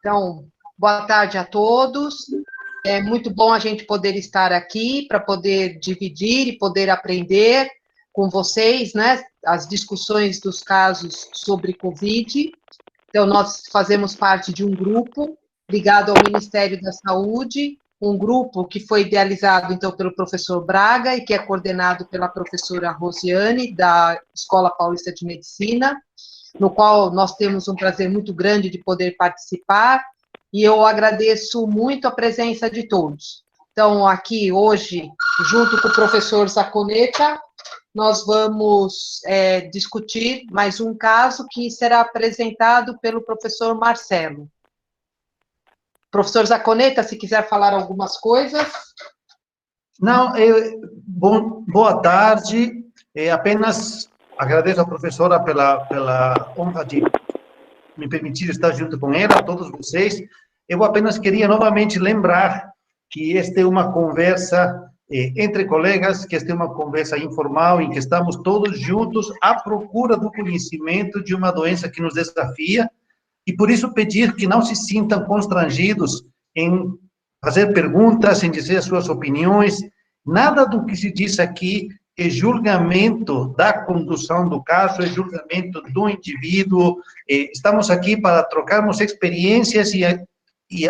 Então, boa tarde a todos. É muito bom a gente poder estar aqui para poder dividir e poder aprender com vocês, né, as discussões dos casos sobre Covid. Então, nós fazemos parte de um grupo ligado ao Ministério da Saúde, um grupo que foi idealizado, então, pelo professor Braga e que é coordenado pela professora Rosiane, da Escola Paulista de Medicina, no qual nós temos um prazer muito grande de poder participar, e eu agradeço muito a presença de todos. Então, aqui hoje, junto com o professor Zaconeta, nós vamos discutir mais um caso que será apresentado pelo professor Marcelo. Professor Zaconeta, se quiser falar algumas coisas. Não, boa tarde. Apenas agradeço à professora pela honra de me permitir estar junto com ela, todos vocês. Eu apenas queria novamente lembrar que esta é uma conversa entre colegas, que esta é uma conversa informal, em que estamos todos juntos à procura do conhecimento de uma doença que nos desafia, e por isso pedir que não se sintam constrangidos em fazer perguntas, em dizer as suas opiniões. Nada do que se diz aqui é julgamento da condução do caso, é julgamento do indivíduo. Estamos aqui para trocarmos experiências e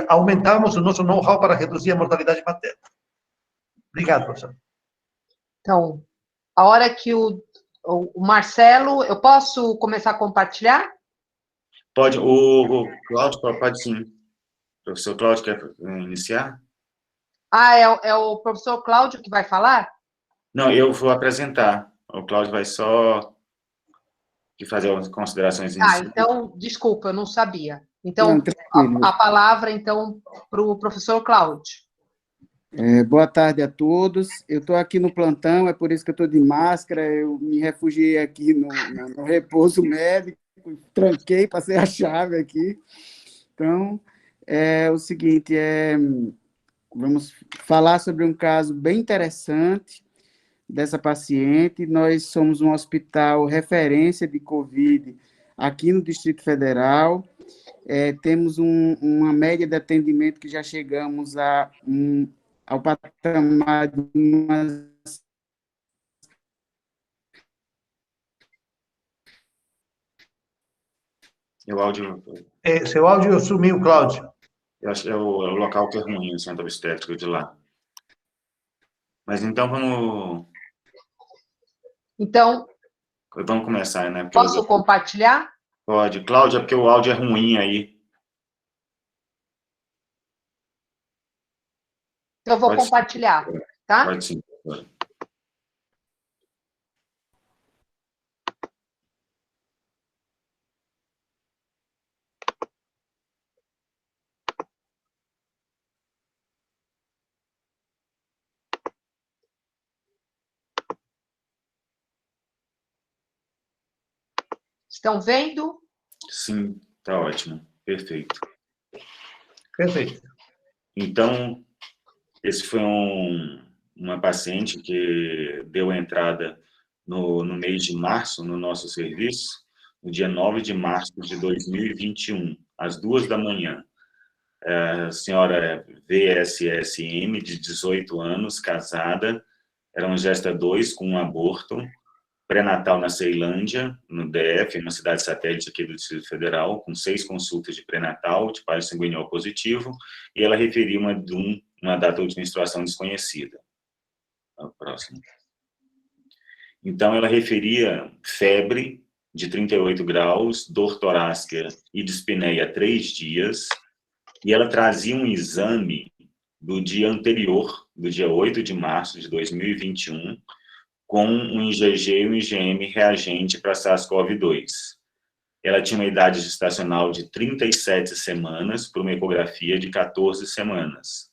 aumentarmos o nosso know-how para reduzir a mortalidade materna. Obrigado, professor. Então, a hora que o Marcelo... Eu posso começar a compartilhar? Pode. O Cláudio pode sim. O professor Cláudio quer iniciar? É o professor Cláudio que vai falar? Não, eu vou apresentar. O Cláudio vai só fazer as considerações iniciais. Então, desculpa, eu não sabia. Então, a palavra, então, para o professor Cláudio. Boa tarde a todos. Eu estou aqui no plantão, é por isso que eu estou de máscara. Eu me refugiei aqui no repouso médico, tranquei, passei a chave aqui. Então, é o seguinte, vamos falar sobre um caso bem interessante dessa paciente. Nós somos um hospital referência de Covid aqui no Distrito Federal. Temos uma média de atendimento que já chegamos ao patamar de umas... Seu áudio sumiu, Cláudio. Eu acho que é o local que é ruim, o centro obstétrico de lá. Mas então vamos... Então... Vamos começar, né? Posso compartilhar? Pode. Cláudia, porque o áudio é ruim aí. Então, eu vou compartilhar, tá? Pode sim. Pode. Estão vendo? Sim, está ótimo. Perfeito. Perfeito. Então, esse foi uma paciente que deu entrada no mês de março no nosso serviço, no dia 9 de março de 2021, às 2 da manhã. A senhora VSSM, de 18 anos, casada, era um gesta 2 com um aborto, pré-natal na Ceilândia, no DF, uma cidade satélite aqui do Distrito Federal, com 6 consultas de pré-natal, de pai sanguíneo positivo, e ela referia uma data de menstruação desconhecida. Próximo. Então, ela referia febre de 38 graus, dor torácica e dispneia há 3 dias, e ela trazia um exame do dia anterior, do dia 8 de março de 2021, com um IgG e um IgM reagente para SARS-CoV-2. Ela tinha uma idade gestacional de 37 semanas para uma ecografia de 14 semanas.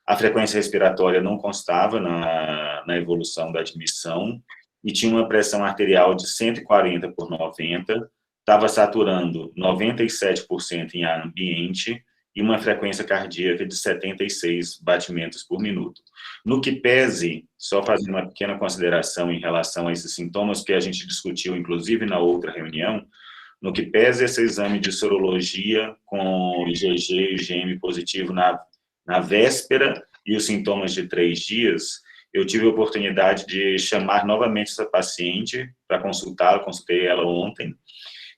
A frequência respiratória não constava na evolução da admissão e tinha uma pressão arterial de 140 por 90, estava saturando 97% em ar ambiente e uma frequência cardíaca de 76 batimentos por minuto. No que pese, só fazendo uma pequena consideração em relação a esses sintomas que a gente discutiu, inclusive, na outra reunião, no que pesa esse exame de sorologia com IgG e IgM positivo na véspera e os sintomas de 3 dias, eu tive a oportunidade de chamar novamente essa paciente para consultá-la, consultei ela ontem,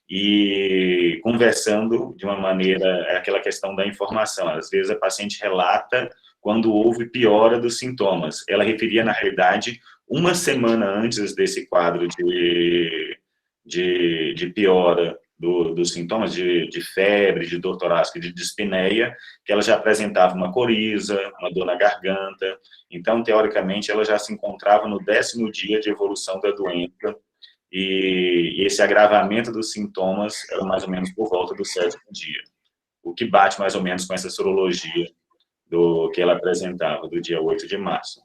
e conversando de uma maneira, aquela questão da informação. Às vezes a paciente relata quando houve piora dos sintomas. Ela referia, na realidade, uma semana antes desse quadro de piora dos sintomas de febre, de dor torácica, de dispneia, que ela já apresentava uma coriza, uma dor na garganta. Então, teoricamente, ela já se encontrava no 10º dia de evolução da doença, e esse agravamento dos sintomas era mais ou menos por volta do 7º dia, o que bate mais ou menos com essa sorologia que ela apresentava, do dia 8 de março.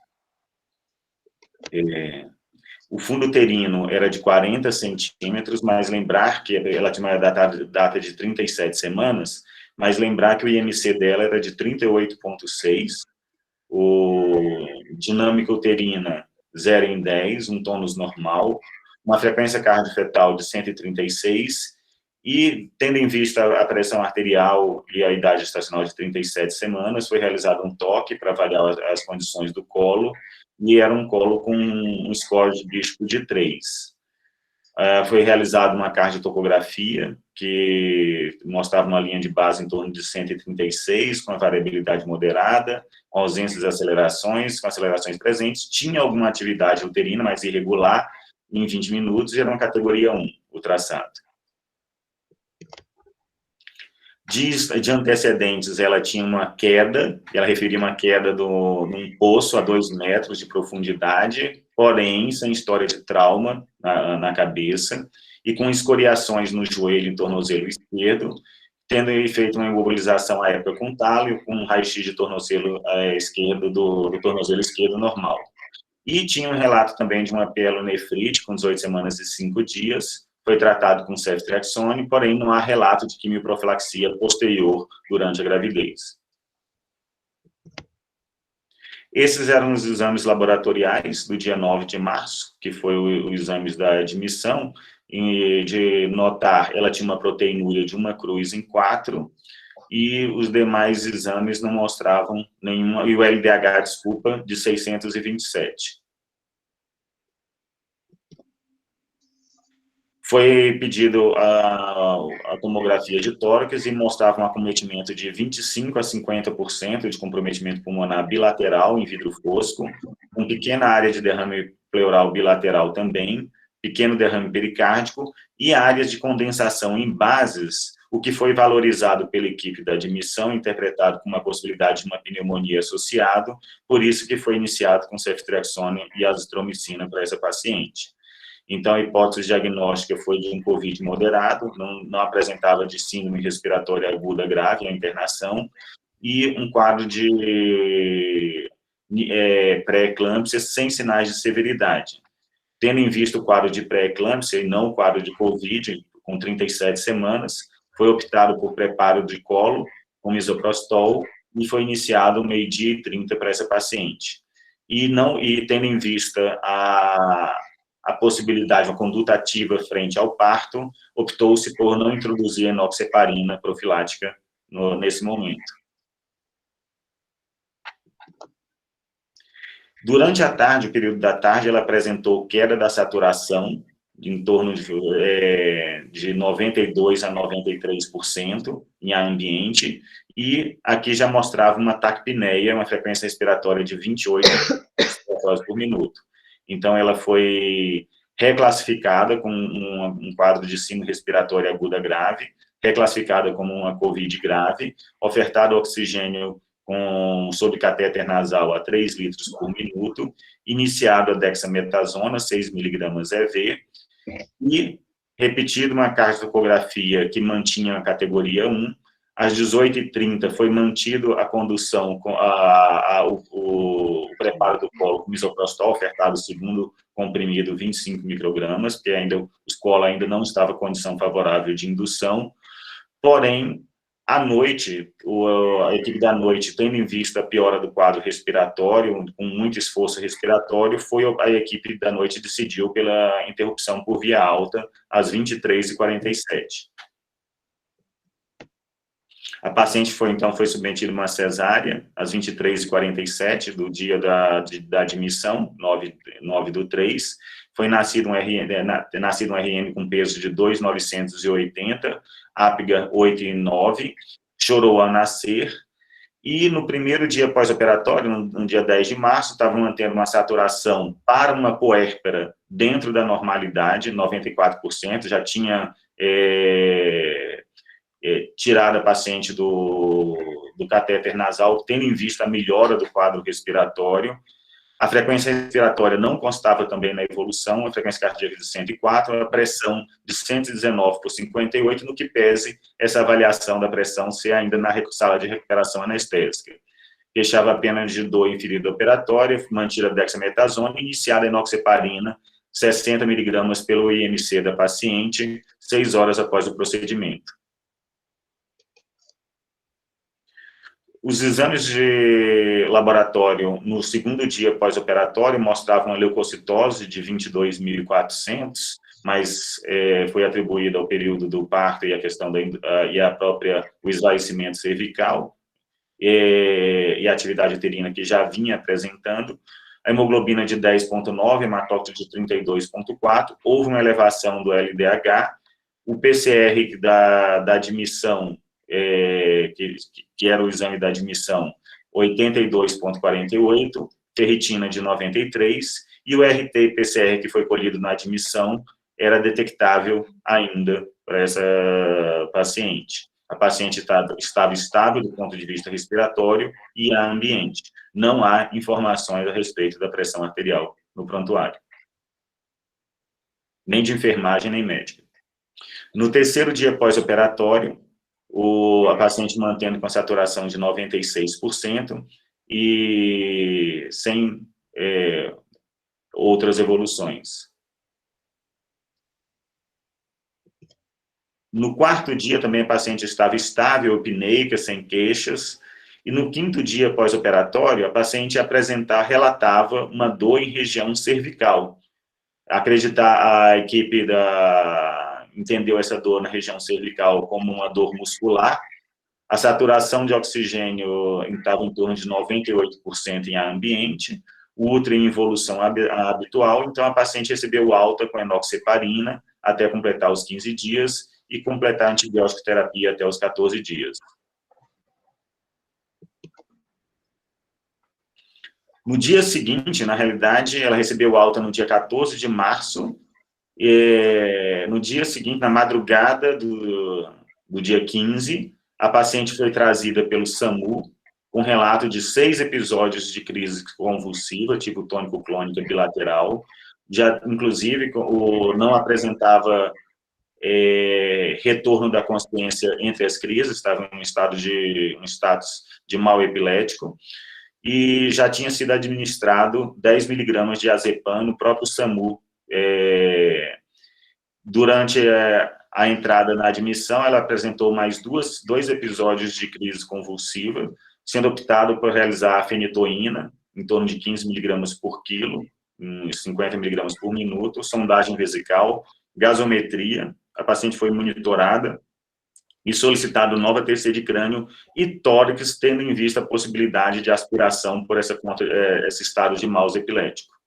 O fundo uterino era de 40 centímetros, mas lembrar que ela tinha uma data de 37 semanas, mas lembrar que o IMC dela era de 38,6, o dinâmica uterina 0 em 10, um tônus normal, uma frequência cardiofetal de 136, e, tendo em vista a pressão arterial e a idade gestacional de 37 semanas, foi realizado um toque para avaliar as condições do colo, e era um colo com um score de dígito de 3. Foi realizada uma cardiotocografia, que mostrava uma linha de base em torno de 136, com a variabilidade moderada, com ausências de acelerações, com acelerações presentes. Tinha alguma atividade uterina, mas irregular, em 20 minutos, e era uma categoria 1, o traçado. De antecedentes, ela tinha uma queda, ela referia uma queda num poço a 2 metros de profundidade, porém, sem história de trauma na cabeça, e com escoriações no joelho e tornozelo esquerdo, tendo feito uma imobilização à época com talo, com um raio-x de tornozelo esquerdo, do tornozelo esquerdo normal. E tinha um relato também de uma pielonefrite com 18 semanas e 5 dias, foi tratado com ceftriaxone, porém não há relato de quimioprofilaxia posterior durante a gravidez. Esses eram os exames laboratoriais do dia 9 de março, que foi os exames da admissão, e de notar, ela tinha uma proteinúria de 1 cruz em 4, e os demais exames não mostravam nenhuma, e o LDH, desculpa, de 627. Foi pedido a tomografia de tórax e mostrava um acometimento de 25% a 50% de comprometimento pulmonar bilateral em vidro fosco, com pequena área de derrame pleural bilateral também, pequeno derrame pericárdico e áreas de condensação em bases, o que foi valorizado pela equipe da admissão, interpretado como uma possibilidade de uma pneumonia associada, por isso que foi iniciado com ceftriaxone e azitromicina para essa paciente. Então, a hipótese diagnóstica foi de um COVID moderado, não apresentava de síndrome respiratória aguda grave, a internação, e um quadro de pré-eclâmpsia sem sinais de severidade. Tendo em vista o quadro de pré-eclâmpsia e não o quadro de COVID, com 37 semanas, foi optado por preparo de colo com misoprostol e foi iniciado 12h30 para essa paciente. E tendo em vista a possibilidade, uma conduta ativa frente ao parto, optou-se por não introduzir enoxaparina profilática nesse momento. Durante a tarde, o período da tarde, ela apresentou queda da saturação, em torno de 92% a 93% em ar ambiente, e aqui já mostrava uma taquipneia, uma frequência respiratória de 28 respiratórios por minuto. Então, ela foi reclassificada com um quadro de síndrome respiratória aguda grave, reclassificada como uma COVID grave, ofertado oxigênio sob catéter nasal a 3 litros por minuto, iniciado a dexametasona, 6 miligramas EV, e repetido uma cardiotocografia que mantinha a categoria 1, às 18h30 foi mantido a condução, o preparo do colo com misoprostol, ofertado segundo comprimido 25 microgramas, porque os colo ainda não estava em condição favorável de indução, porém, À noite, a equipe da noite, tendo em vista a piora do quadro respiratório, com muito esforço respiratório, a equipe da noite decidiu pela interrupção por via alta, às 23h47. A paciente então foi submetida a uma cesárea, às 23h47 do dia da admissão, 9/3. Foi nascido um RN com peso de 2.980, Apgar 8,9, chorou ao nascer, e no primeiro dia pós-operatório, no dia 10 de março, estava mantendo uma saturação para uma puérpera dentro da normalidade, 94%, já tinha tirado a paciente do catéter nasal, tendo em vista a melhora do quadro respiratório. A frequência respiratória não constava também na evolução, a frequência cardíaca de 104, a pressão de 119/58, no que pese essa avaliação da pressão ser ainda na sala de recuperação anestésica. Queixava apenas de dor inferida operatória, mantida dexametasona, iniciada enoxaparina, 60 mg pelo IMC da paciente, 6 horas após o procedimento. Os exames de laboratório no segundo dia pós-operatório mostravam a leucocitose de 22.400, mas foi atribuída ao período do parto e a questão o esvaecimento cervical e a atividade uterina que já vinha apresentando. A hemoglobina de 10,9, hematócrito de 32,4, houve uma elevação do LDH, o PCR da admissão, que era o exame da admissão, 82,48, ferritina de 93, e o RT-PCR que foi colhido na admissão era detectável ainda para essa paciente. A paciente estava estável do ponto de vista respiratório e ambiente. Não há informações a respeito da pressão arterial no prontuário. Nem de enfermagem, nem médica. No terceiro dia pós-operatório, a paciente mantendo com saturação de 96% e sem outras evoluções. No quarto dia, também a paciente estava estável, apneica, sem queixas, e no quinto dia pós-operatório, a paciente relatava uma dor em região cervical. A equipe entendeu essa dor na região cervical como uma dor muscular. A saturação de oxigênio estava em torno de 98% em ar ambiente, o útero em evolução habitual, então a paciente recebeu alta com enoxaparina até completar os 15 dias e completar a antibiótico terapia até os 14 dias. No dia seguinte, na realidade, ela recebeu alta no dia 14 de março, no dia seguinte, na madrugada do dia 15, a paciente foi trazida pelo SAMU com relato de 6 episódios de crise convulsiva, tipo tônico-clônica bilateral, inclusive não apresentava retorno da consciência entre as crises, estava em um status de mal epilético, e já tinha sido administrado 10 miligramas de azepam no próprio SAMU. Durante a entrada na admissão, ela apresentou mais dois episódios de crise convulsiva, sendo optado por realizar a fenitoína, em torno de 15 miligramas por quilo, 50 miligramas por minuto, sondagem vesical, gasometria. A paciente foi monitorada e solicitado nova TC de crânio e tórax, tendo em vista a possibilidade de aspiração por esse estado de mal epilético.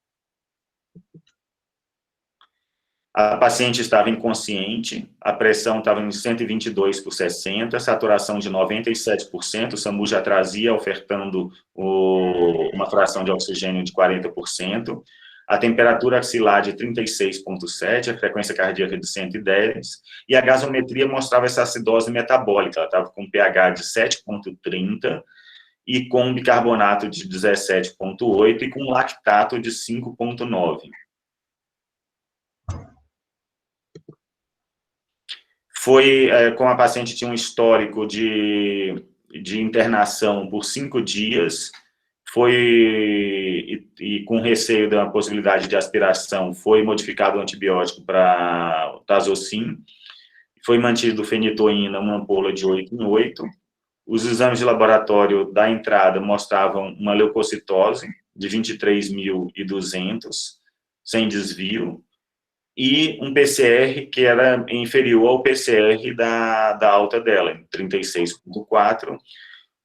A paciente estava inconsciente, a pressão estava em 122/60, saturação de 97%, o SAMU já trazia ofertando uma fração de oxigênio de 40%, a temperatura axilar de 36,7, a frequência cardíaca de 110, e a gasometria mostrava essa acidose metabólica, ela estava com pH de 7,30 e com bicarbonato de 17,8 e com lactato de 5,9. Como a paciente tinha um histórico de internação por 5 dias, e com receio da possibilidade de aspiração, foi modificado o antibiótico para tazocin, Foi mantido fenitoína, uma ampola de 8 em 8. Os exames de laboratório da entrada mostravam uma leucocitose de 23.200, sem desvio, e um PCR que era inferior ao PCR da alta dela, 36,4.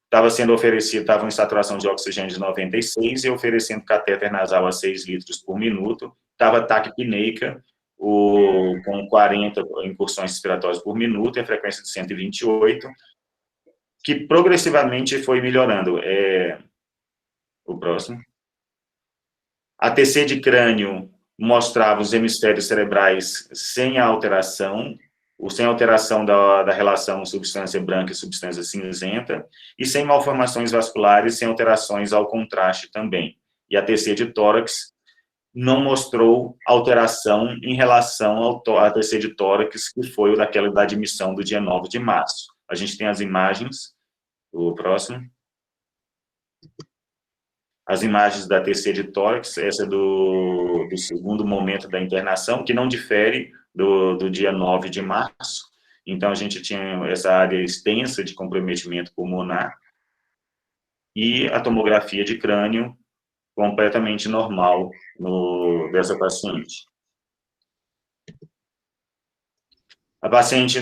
Estava sendo oferecido, estava em saturação de oxigênio de 96 e oferecendo catéter nasal a 6 litros por minuto. Estava taquipneica, com 40 incursões respiratórias por minuto e a frequência de 128, que progressivamente foi melhorando. O próximo. A TC de crânio mostrava os hemisférios cerebrais sem alteração, sem alteração da relação substância branca e substância cinzenta, e sem malformações vasculares, sem alterações ao contraste também. E a TC de tórax não mostrou alteração em relação à TC de tórax, que foi o daquela da admissão do dia 9 de março. A gente tem as imagens, o próximo. As imagens da TC de tórax, essa é do segundo momento da internação, que não difere do dia 9 de março. Então, a gente tinha essa área extensa de comprometimento pulmonar e a tomografia de crânio completamente normal dessa paciente. A paciente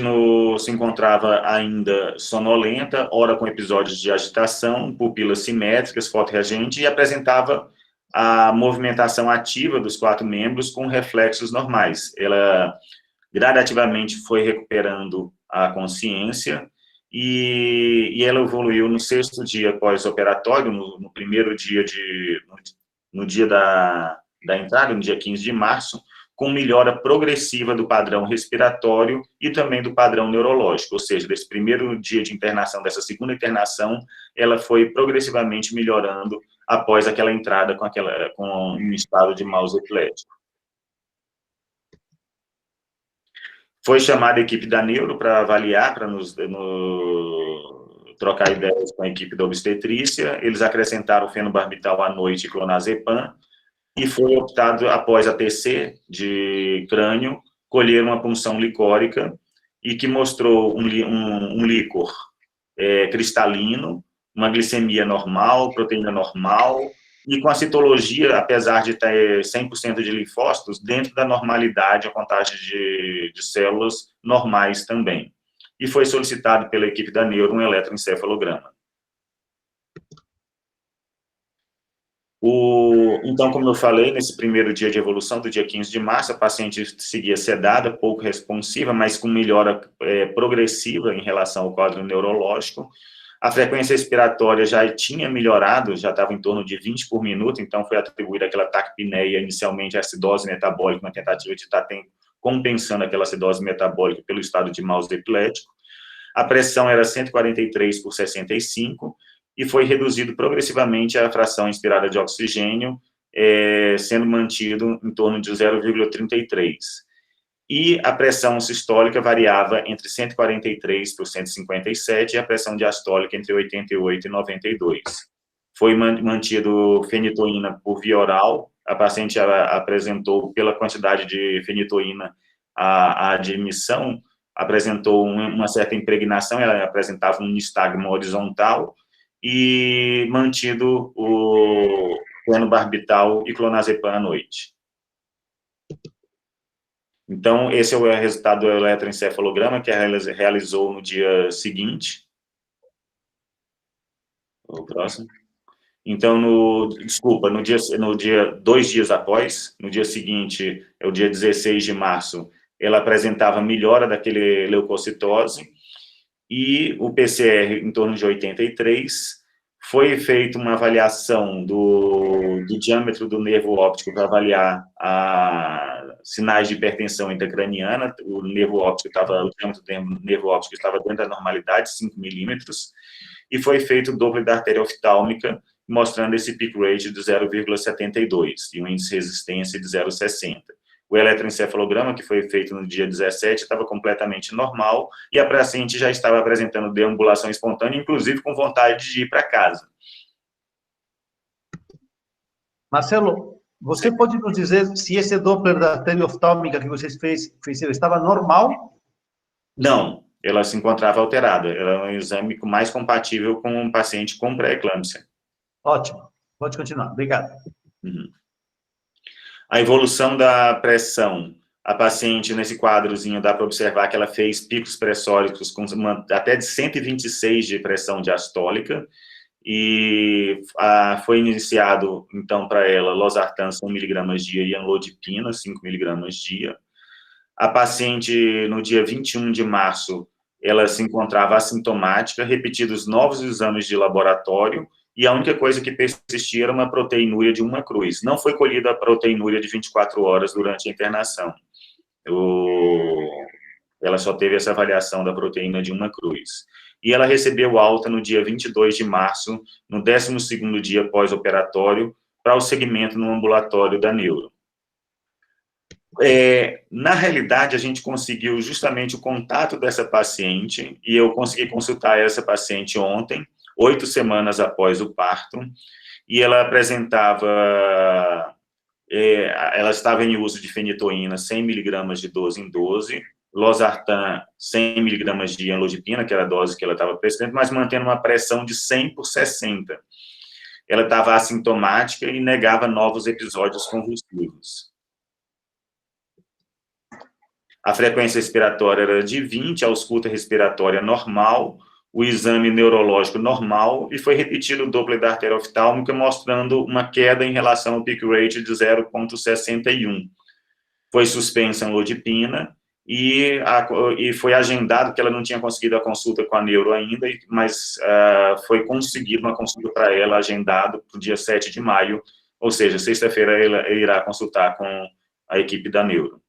se encontrava ainda sonolenta, ora com episódios de agitação, pupilas simétricas, fotorreagente, e apresentava a movimentação ativa dos 4 membros com reflexos normais. Ela gradativamente foi recuperando a consciência e ela evoluiu no 6º dia pós-operatório, no primeiro dia no dia da entrada, no dia 15 de março, com melhora progressiva do padrão respiratório e também do padrão neurológico, ou seja, desse primeiro dia de internação, dessa segunda internação, ela foi progressivamente melhorando após aquela entrada com um estado de mouse epilético. Foi chamada a equipe da neuro para avaliar, para trocar ideias com a equipe da obstetrícia. Eles acrescentaram fenobarbital à noite e clonazepam, e foi optado, após a TC de crânio, colher uma punção licórica, e que mostrou um líquor cristalino, uma glicemia normal, proteína normal, e com a citologia, apesar de ter 100% de linfócitos, dentro da normalidade, a contagem de células normais também. E foi solicitado pela equipe da neuro um eletroencefalograma. Então, como eu falei, nesse primeiro dia de evolução, do dia 15 de março, a paciente seguia sedada, pouco responsiva, mas com melhora progressiva em relação ao quadro neurológico. A frequência respiratória já tinha melhorado, já estava em torno de 20 por minuto, então foi atribuída aquela taquipneia, inicialmente a acidose metabólica, na tentativa de estar compensando aquela acidose metabólica pelo estado de mouse epilético. A pressão era 143 por 65, e foi reduzido progressivamente a fração inspirada de oxigênio, sendo mantido em torno de 0,33. E a pressão sistólica variava entre 143 por 157 e a pressão diastólica entre 88 e 92. Foi mantido fenitoína por via oral, a paciente apresentou, pela quantidade de fenitoína, a admissão apresentou uma certa impregnação, ela apresentava um nistagmo horizontal, e mantido o fenobarbital e clonazepam à noite. Então, esse é o resultado do eletroencefalograma que realizou no dia seguinte. O próximo. Então, no dia 2 dias após, no dia seguinte, é o dia 16 de março, ela apresentava melhora daquele leucocitose, e o PCR em torno de 83, foi feita uma avaliação do diâmetro do nervo óptico para avaliar sinais de hipertensão intracraniana. O diâmetro do nervo óptico estava dentro da normalidade, 5 milímetros, e foi feito o Doppler da artéria oftálmica, mostrando esse peak rate de 0,72 e um índice de resistência de 0,60. O eletroencefalograma, que foi feito no dia 17, estava completamente normal, e a paciente já estava apresentando deambulação espontânea, inclusive com vontade de ir para casa. Marcelo, você pode nos dizer se esse Doppler da artéria oftálmica que vocês fizeram estava normal? Não, ela se encontrava alterada. Era um exame mais compatível com um paciente com pré-eclâmpsia. Ótimo. Pode continuar. Obrigado. Uhum. A evolução da pressão. A paciente, nesse quadrozinho, dá para observar que ela fez picos pressóricos com até de 126 de pressão diastólica, e foi iniciado, então, para ela, losartan 100 mg dia e amlodipina 5 mg dia. A paciente, no dia 21 de março, ela se encontrava assintomática, repetidos novos exames de laboratório, e a única coisa que persistia era uma proteinúria de 1 cruz. Não foi colhida a proteinúria de 24 horas durante a internação. Ela só teve essa avaliação da proteína de 1 cruz. E ela recebeu alta no dia 22 de março, no 12º dia pós-operatório, para o segmento no ambulatório da neuro. Na realidade, a gente conseguiu justamente o contato dessa paciente, e eu consegui consultar essa paciente ontem, 8 semanas após o parto, e ela apresentava, ela estava em uso de fenitoína 100 mg de 12 em 12, losartan 100 mg de amlodipina, que era a dose que ela estava prescrevendo, mas mantendo uma pressão de 100 por 60. Ela estava assintomática e negava novos episódios convulsivos. A frequência respiratória era de 20, a ausculta respiratória normal, o exame neurológico normal, e foi repetido o Doppler da artéria oftálmica, mostrando uma queda em relação ao peak rate de 0,61. Foi suspensa a amlodipina, e foi agendado, que ela não tinha conseguido a consulta com a neuro ainda, mas foi conseguido uma consulta para ela, agendado para o dia 7 de maio, ou seja, sexta-feira ela irá consultar com a equipe da neuro.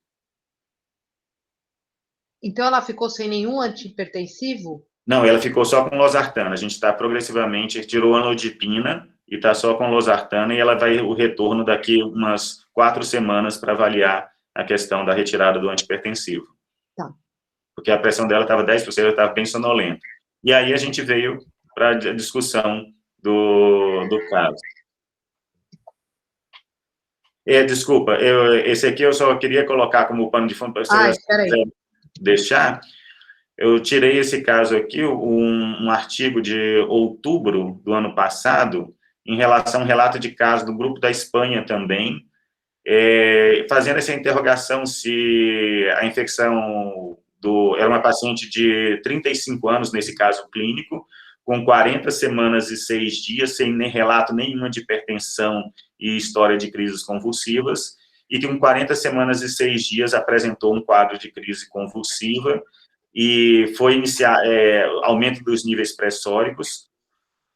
Então, ela ficou sem nenhum antihipertensivo? Não, ela ficou só com losartana. A gente está progressivamente, tirou a amlodipina e está só com losartana, e ela vai o retorno daqui umas 4 semanas para avaliar a questão da retirada do antihipertensivo. Tá. Porque a pressão dela estava 10%, ela estava bem sonolenta. E aí a gente veio para a discussão do caso. Desculpa, esse aqui eu só queria colocar como pano de fundo para você deixar. Eu tirei esse caso aqui, um artigo de outubro do ano passado, em relação ao relato de caso do grupo da Espanha também, fazendo essa interrogação se a infecção era uma paciente de 35 anos, nesse caso clínico, com 40 semanas e 6 dias, sem nem relato nenhuma de hipertensão e história de crises convulsivas, e que com 40 semanas e 6 dias apresentou um quadro de crise convulsiva, e foi iniciar aumento dos níveis pressóricos,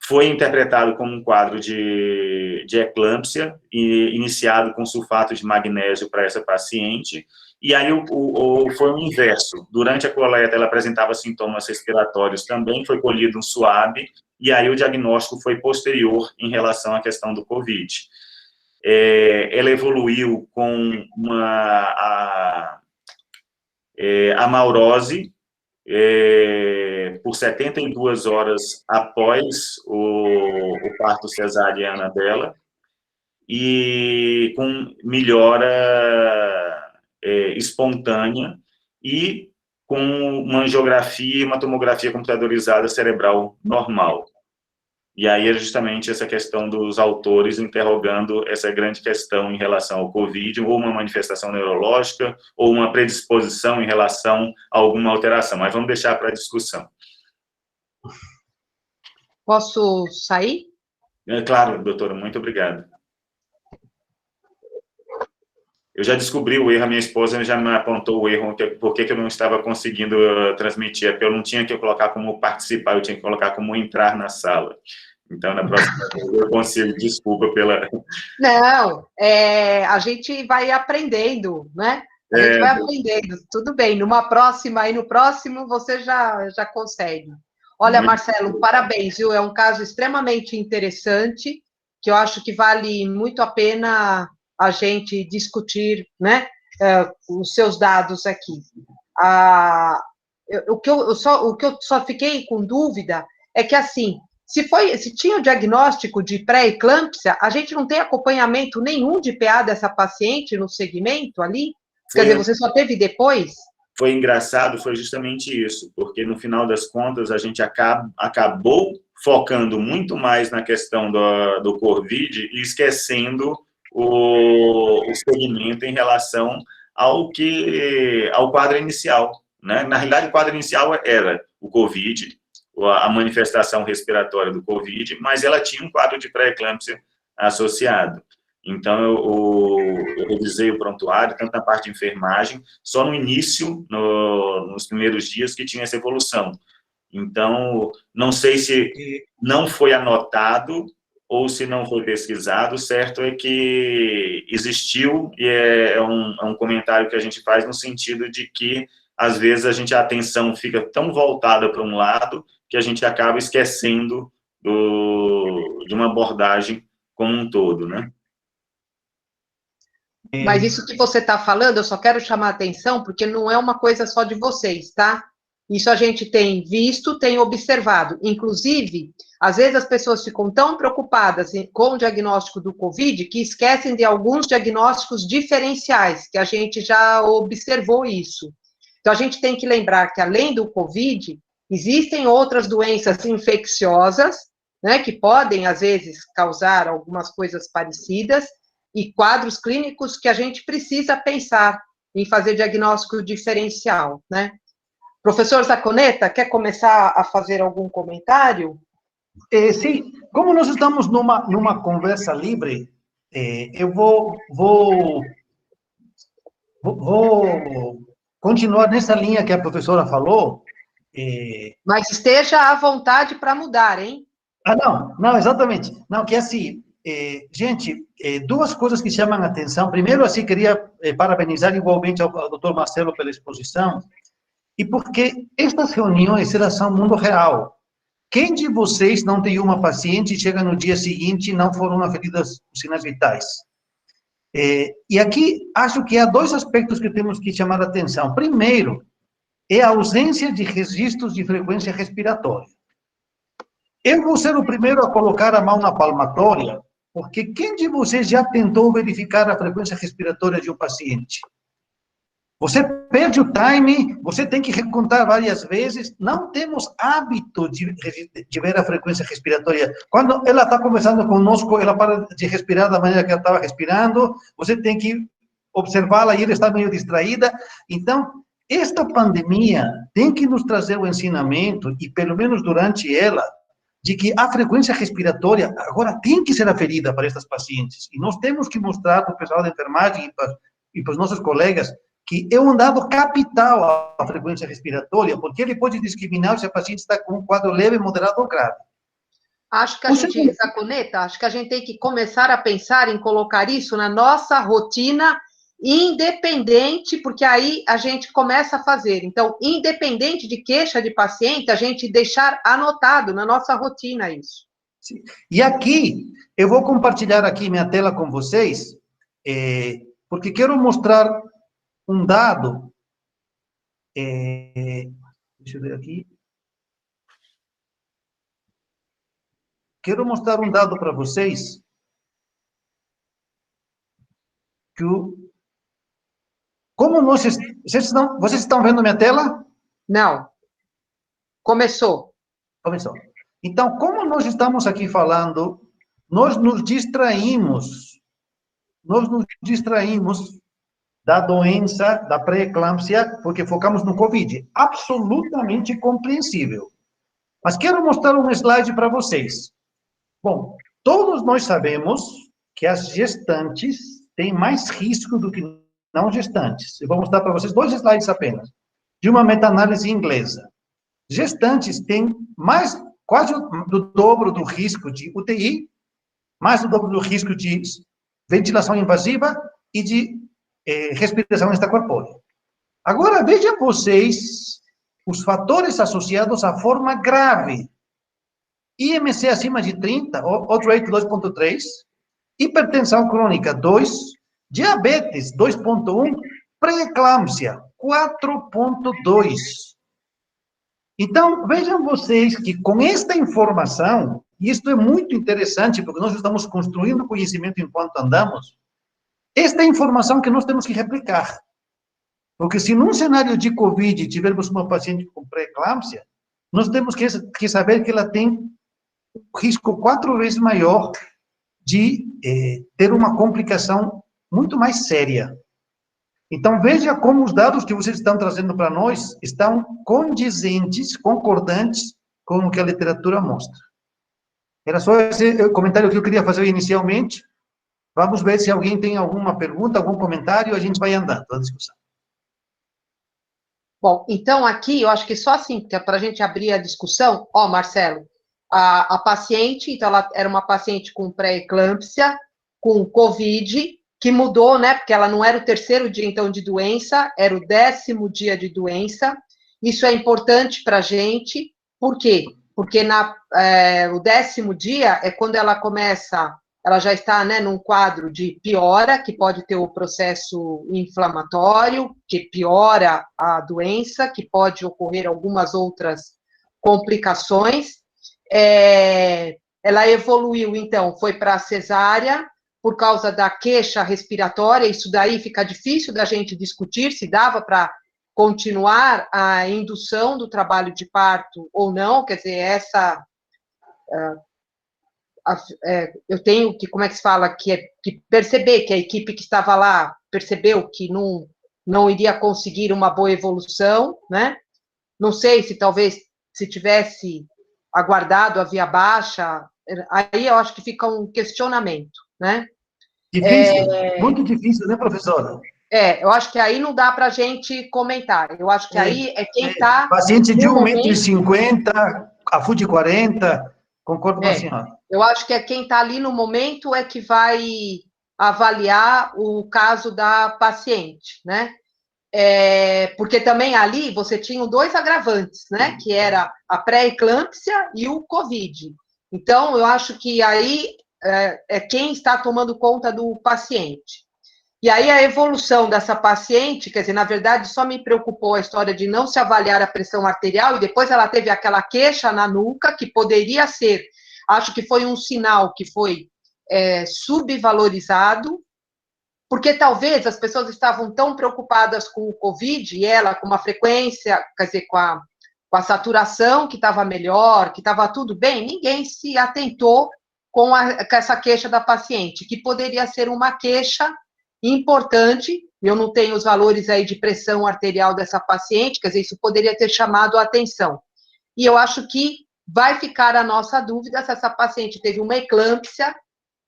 foi interpretado como um quadro de eclâmpsia, e iniciado com sulfato de magnésio para essa paciente, e aí foi o inverso. Durante a coleta, ela apresentava sintomas respiratórios também, foi colhido um SUAB, e aí o diagnóstico foi posterior em relação à questão do COVID. Ela evoluiu com a amaurose, por 72 horas após o parto cesariana dela, e com melhora espontânea, e com uma angiografia e uma tomografia computadorizada cerebral normal. E aí é justamente essa questão dos autores interrogando essa grande questão em relação ao COVID, ou uma manifestação neurológica, ou uma predisposição em relação a alguma alteração. Mas vamos deixar para a discussão. Posso sair? Claro, doutora, muito obrigado. Eu já descobri o erro, a minha esposa já me apontou o erro, porque eu não estava conseguindo transmitir, porque eu não tinha que colocar como participar, eu tinha que colocar como entrar na sala. Então, na próxima vez eu consigo, desculpa pela... Não, a gente vai aprendendo, né? A gente vai aprendendo, tudo bem. No próximo, você já consegue. Olha, Marcelo, parabéns, viu? É um caso extremamente interessante, que eu acho que vale muito a pena a gente discutir, né, os seus dados aqui. O que eu só fiquei com dúvida é que, assim, se tinha o diagnóstico de pré-eclâmpsia, a gente não tem acompanhamento nenhum de PA dessa paciente no segmento ali? Quer dizer, você só teve depois? foi engraçado, foi justamente isso, porque no final das contas a gente acabou focando muito mais na questão do Covid e esquecendo o segmento em relação ao quadro inicial, né? Na realidade, o quadro inicial era o Covid, a manifestação respiratória do Covid, mas ela tinha um quadro de pré-eclâmpsia associado. Então, eu revisei o prontuário, tanto na parte de enfermagem, só no início, nos primeiros dias, que tinha essa evolução. Então, não sei se não foi anotado ou se não foi pesquisado, certo é que existiu, e é um comentário que a gente faz no sentido de que, às vezes, a atenção fica tão voltada para um lado que a gente acaba esquecendo de uma abordagem como um todo, né? Mas isso que você está falando, eu só quero chamar a atenção, porque não é uma coisa só de vocês, tá? Isso a gente tem visto, tem observado. Inclusive, às vezes as pessoas ficam tão preocupadas com o diagnóstico do Covid que esquecem de alguns diagnósticos diferenciais, que a gente já observou isso. Então, a gente tem que lembrar que, além do Covid, existem outras doenças infecciosas, né, que podem, às vezes, causar algumas coisas parecidas, e quadros clínicos que a gente precisa pensar em fazer diagnóstico diferencial, né? Professor Zacconetta, quer começar a fazer algum comentário? Sim, como nós estamos numa conversa livre, eu vou continuar nessa linha que a professora falou. Mas esteja à vontade para mudar, hein? Não, exatamente. Não, que assim, gente, duas coisas que chamam a atenção. Primeiro, assim, queria parabenizar igualmente ao Dr. Marcelo pela exposição, e porque estas reuniões, elas são mundo real. Quem de vocês não tem uma paciente e chega no dia seguinte e não foram aferidas os sinais vitais? E aqui, acho que há dois aspectos que temos que chamar a atenção. Primeiro, é a ausência de registros de frequência respiratória. Eu vou ser o primeiro a colocar a mão na palmatória, porque quem de vocês já tentou verificar a frequência respiratória de um paciente? Você perde o time, você tem que recontar várias vezes. Não temos hábito de ver a frequência respiratória. Quando ela está conversando conosco, ela para de respirar da maneira que ela estava respirando, você tem que observá-la e ela está meio distraída. Então, esta pandemia tem que nos trazer o ensinamento, e pelo menos durante ela, de que a frequência respiratória agora tem que ser aferida para estas pacientes. E nós temos que mostrar para o pessoal da enfermagem e para os nossos colegas que é um dado capital a frequência respiratória, porque ele pode discriminar se a paciente está com um quadro leve, moderado ou grave. Acho que a gente, Zacconetta, acho que a gente tem que começar a pensar em colocar isso na nossa rotina independente, porque aí a gente começa a fazer. Então, independente de queixa de paciente, a gente deixar anotado na nossa rotina isso. Sim. E aqui, eu vou compartilhar aqui minha tela com vocês, porque quero mostrar um dado, deixa eu ver aqui. Quero mostrar um dado para vocês, que como vocês estão vendo minha tela? Não. Começou. Começou. Então, como nós estamos aqui falando, nós nos distraímos da doença, da pré-eclâmpsia, porque focamos no Covid. Absolutamente compreensível. Mas quero mostrar um slide para vocês. Bom, todos nós sabemos que as gestantes têm mais risco do que não gestantes. Eu vou mostrar para vocês 2 slides apenas, de uma meta-análise inglesa. Gestantes têm quase o dobro do risco de UTI, mais do dobro do risco de ventilação invasiva e de respiração extracorpórea. Agora, vejam vocês os fatores associados à forma grave. IMC acima de 30, odds rate 2.3, hipertensão crônica 2, diabetes 2.1, pré-eclâmpsia 4.2. Então, vejam vocês que com esta informação, e isto é muito interessante, porque nós estamos construindo conhecimento enquanto andamos, esta é a informação que nós temos que replicar. Porque se num cenário de Covid tivermos uma paciente com pré-eclâmpsia, nós temos que saber que ela tem risco 4 vezes maior de ter uma complicação muito mais séria. Então, veja como os dados que vocês estão trazendo para nós estão condizentes, concordantes com o que a literatura mostra. Era só esse comentário que eu queria fazer inicialmente. Vamos ver se alguém tem alguma pergunta, algum comentário, a gente vai andando a discussão. Bom, então aqui, eu acho que só assim, que é para a gente abrir a discussão, ó, Marcelo, a paciente, então ela era uma paciente com pré-eclâmpsia, com Covid, que mudou, né, porque ela não era o terceiro dia, então, de doença, era o 10º dia de doença. Isso é importante para a gente, por quê? Porque o 10º dia é quando ela começa, ela já está, né, num quadro de piora, que pode ter o processo inflamatório, que piora a doença, que pode ocorrer algumas outras complicações. Ela evoluiu, então, foi para a cesárea, por causa da queixa respiratória, isso daí fica difícil da gente discutir, se dava para continuar a indução do trabalho de parto ou não, quer dizer, eu tenho que, como é que se fala, que perceber que a equipe que estava lá percebeu que não iria conseguir uma boa evolução, né? Não sei se talvez, se tivesse aguardado a via baixa, aí eu acho que fica um questionamento, né? Difícil, muito difícil, né, professora? Eu acho que aí não dá para a gente comentar. Eu acho que aí é quem está... Paciente de 1,50 m, a FUD 40, concordo com a senhora. Eu acho que é quem está ali no momento é que vai avaliar o caso da paciente, né? Porque também ali você tinha 2 agravantes, né? Que era a pré-eclâmpsia e o Covid. Então, eu acho que aí é quem está tomando conta do paciente. E aí a evolução dessa paciente, quer dizer, na verdade, só me preocupou a história de não se avaliar a pressão arterial, e depois ela teve aquela queixa na nuca, que poderia ser, acho que foi um sinal que foi subvalorizado, porque talvez as pessoas estavam tão preocupadas com o Covid, e ela com uma frequência, quer dizer, com a saturação que estava melhor, que estava tudo bem, ninguém se atentou com essa queixa da paciente, que poderia ser uma queixa importante. Eu não tenho os valores aí de pressão arterial dessa paciente, quer dizer, isso poderia ter chamado a atenção. E eu acho que vai ficar a nossa dúvida se essa paciente teve uma eclâmpsia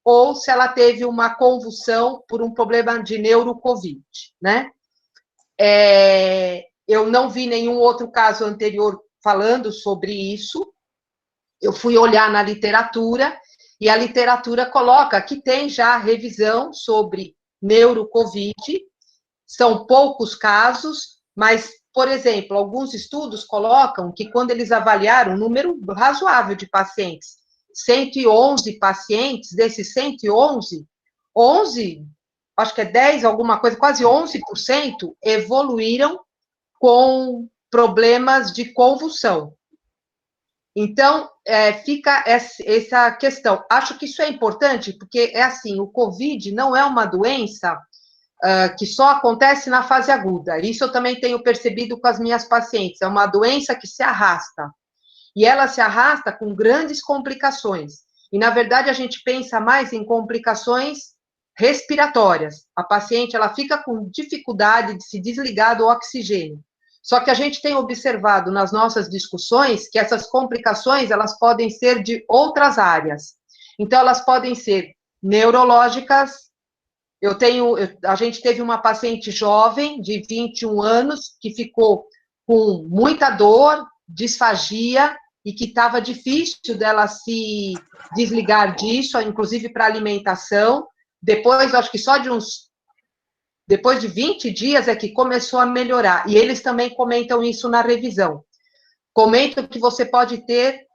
ou se ela teve uma convulsão por um problema de neurocovid, né? Eu não vi nenhum outro caso anterior falando sobre isso. Eu fui olhar na literatura, e a literatura coloca que tem já revisão sobre neurocovid, são poucos casos, mas, por exemplo, alguns estudos colocam que quando eles avaliaram um número razoável de pacientes, 111 pacientes, desses 111, 11, acho que é 10 alguma coisa, quase 11% evoluíram com problemas de convulsão. Então, fica essa questão. Acho que isso é importante, porque é assim, o COVID não é uma doença que só acontece na fase aguda. Isso eu também tenho percebido com as minhas pacientes. É uma doença que se arrasta. E ela se arrasta com grandes complicações. E, na verdade, a gente pensa mais em complicações respiratórias. A paciente, ela fica com dificuldade de se desligar do oxigênio. Só que a gente tem observado nas nossas discussões que essas complicações, elas podem ser de outras áreas. Então, elas podem ser neurológicas. A gente teve uma paciente jovem, de 21 anos, que ficou com muita dor, disfagia, e que estava difícil dela se desligar disso, inclusive para alimentação. Depois, acho que depois de 20 dias é que começou a melhorar. E eles também comentam isso na revisão. Comentam que você pode ter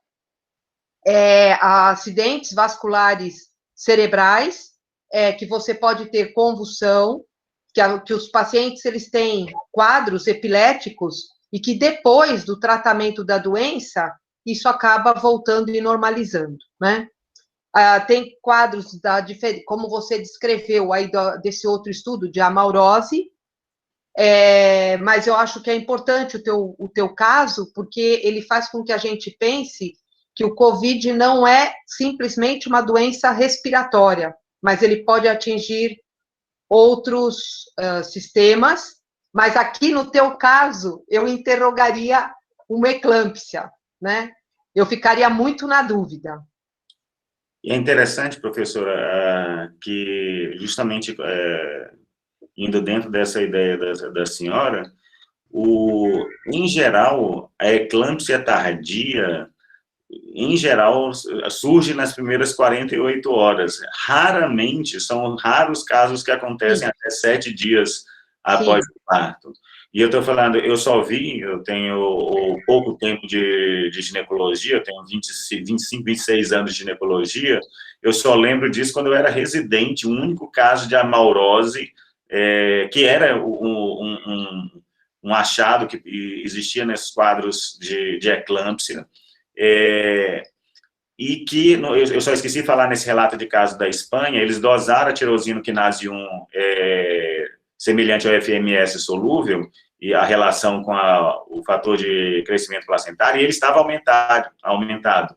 acidentes vasculares cerebrais, que você pode ter convulsão, que os pacientes eles têm quadros epiléticos e que depois do tratamento da doença, isso acaba voltando e normalizando, né? Tem quadros, como você descreveu aí desse outro estudo, de amaurose, Mas eu acho que é importante o teu caso, porque ele faz com que a gente pense que o COVID não é simplesmente uma doença respiratória, mas ele pode atingir outros sistemas, mas aqui no teu caso, eu interrogaria uma eclâmpsia, né? Eu ficaria muito na dúvida. E é interessante, professora, que justamente indo dentro dessa ideia da senhora, em geral, a eclâmpsia tardia, em geral, surge nas primeiras 48 horas. Raramente, são raros casos que acontecem até 7 dias após o parto. E eu estou falando, eu tenho pouco tempo de ginecologia, eu tenho 25, 26 anos de ginecologia, eu só lembro disso quando eu era residente, o único caso de amaurose, que era um achado que existia nesses quadros de eclâmpsia, e que, eu só esqueci de falar nesse relato de caso da Espanha, eles dosaram a tirosina quinase 1 semelhante ao FMS solúvel, e a relação com o fator de crescimento placentário, e ele estava aumentado.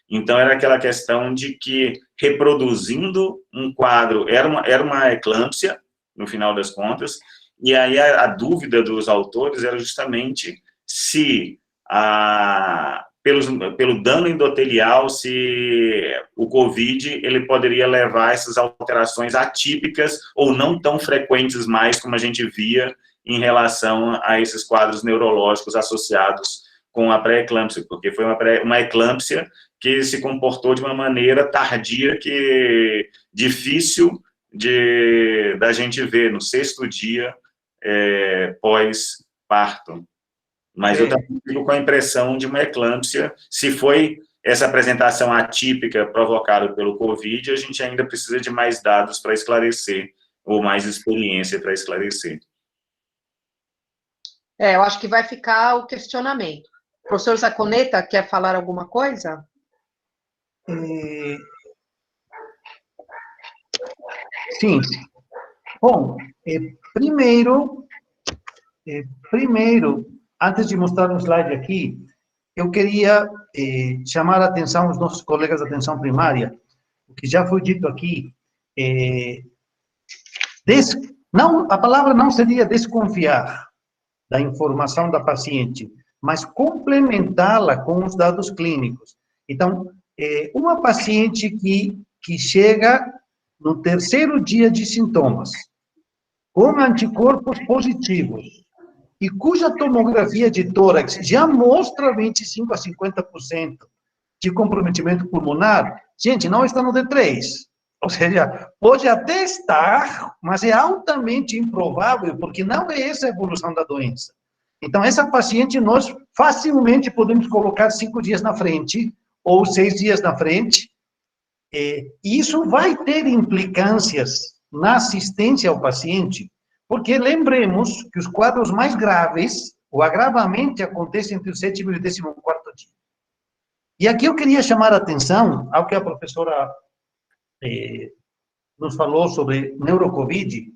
Então, era aquela questão de que, reproduzindo um quadro, era uma eclâmpsia, no final das contas, e aí a dúvida dos autores era justamente se pelo dano endotelial, se o COVID ele poderia levar a essas alterações atípicas ou não tão frequentes mais como a gente via em relação a esses quadros neurológicos associados com a pré-eclâmpsia, porque foi uma eclâmpsia que se comportou de uma maneira tardia, que difícil da gente ver no 6º dia pós-parto. Mas eu também fico com a impressão de uma eclâmpsia. Se foi essa apresentação atípica provocada pelo COVID, a gente ainda precisa de mais dados para esclarecer, ou mais experiência para esclarecer. Eu acho que vai ficar o questionamento. O professor Zaconeta, quer falar alguma coisa? Sim. Bom, primeiro, antes de mostrar um slide aqui, eu queria chamar a atenção dos nossos colegas da atenção primária, o que já foi dito aqui, a palavra não seria desconfiar da informação da paciente, mas complementá-la com os dados clínicos. Então, uma paciente que chega no 3º dia de sintomas, com anticorpos positivos, e cuja tomografia de tórax já mostra 25% a 50% de comprometimento pulmonar, gente, não está no D3. Ou seja, pode até estar, mas é altamente improvável, porque não é essa a evolução da doença. Então, essa paciente, nós facilmente podemos colocar 5 dias na frente, ou 6 dias na frente, e isso vai ter implicâncias na assistência ao paciente, porque lembremos que os quadros mais graves, o agravamento acontece entre o 7º e o 14º dia. E aqui eu queria chamar a atenção ao que a professora nos falou sobre neurocovid.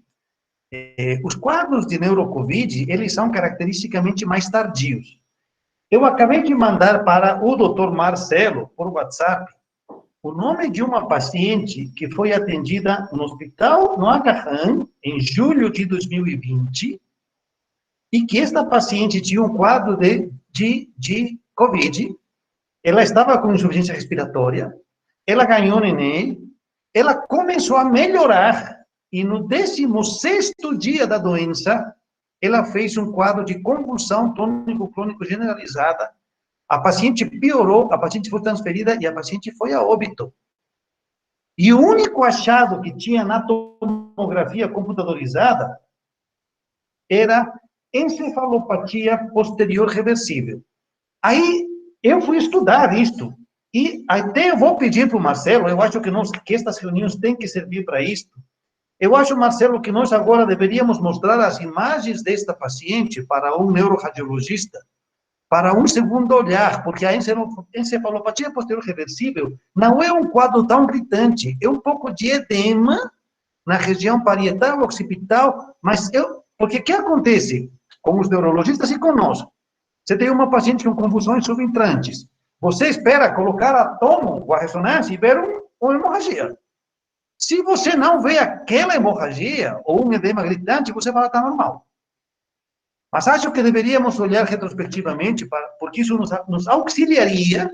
Os quadros de neurocovid, eles são caracteristicamente mais tardios. Eu acabei de mandar para o Dr. Marcelo, por WhatsApp, o nome de uma paciente que foi atendida no hospital no Aga-Han, em julho de 2020, e que esta paciente tinha um quadro de COVID, ela estava com insuficiência respiratória, ela ganhou neném, ela começou a melhorar, e no 16º dia da doença, ela fez um quadro de convulsão tônico-clônico generalizada. A paciente piorou, a paciente foi transferida e a paciente foi a óbito. E o único achado que tinha na tomografia computadorizada era encefalopatia posterior reversível. Aí eu fui estudar isto. E até eu vou pedir para o Marcelo, eu acho que estas reuniões têm que servir para isto. Eu acho, Marcelo, que nós agora deveríamos mostrar as imagens desta paciente para um neuroradiologista, para um segundo olhar, porque a encefalopatia posterior reversível não é um quadro tão gritante, é um pouco de edema na região parietal, occipital, mas Porque o que acontece com os neurologistas e conosco? Você tem uma paciente com convulsões subentrantes. Você espera colocar a tomo ou a ressonância e ver uma hemorragia. Se você não vê aquela hemorragia ou um edema gritante, você vai estar normal. Mas acho que deveríamos olhar retrospectivamente, porque isso nos auxiliaria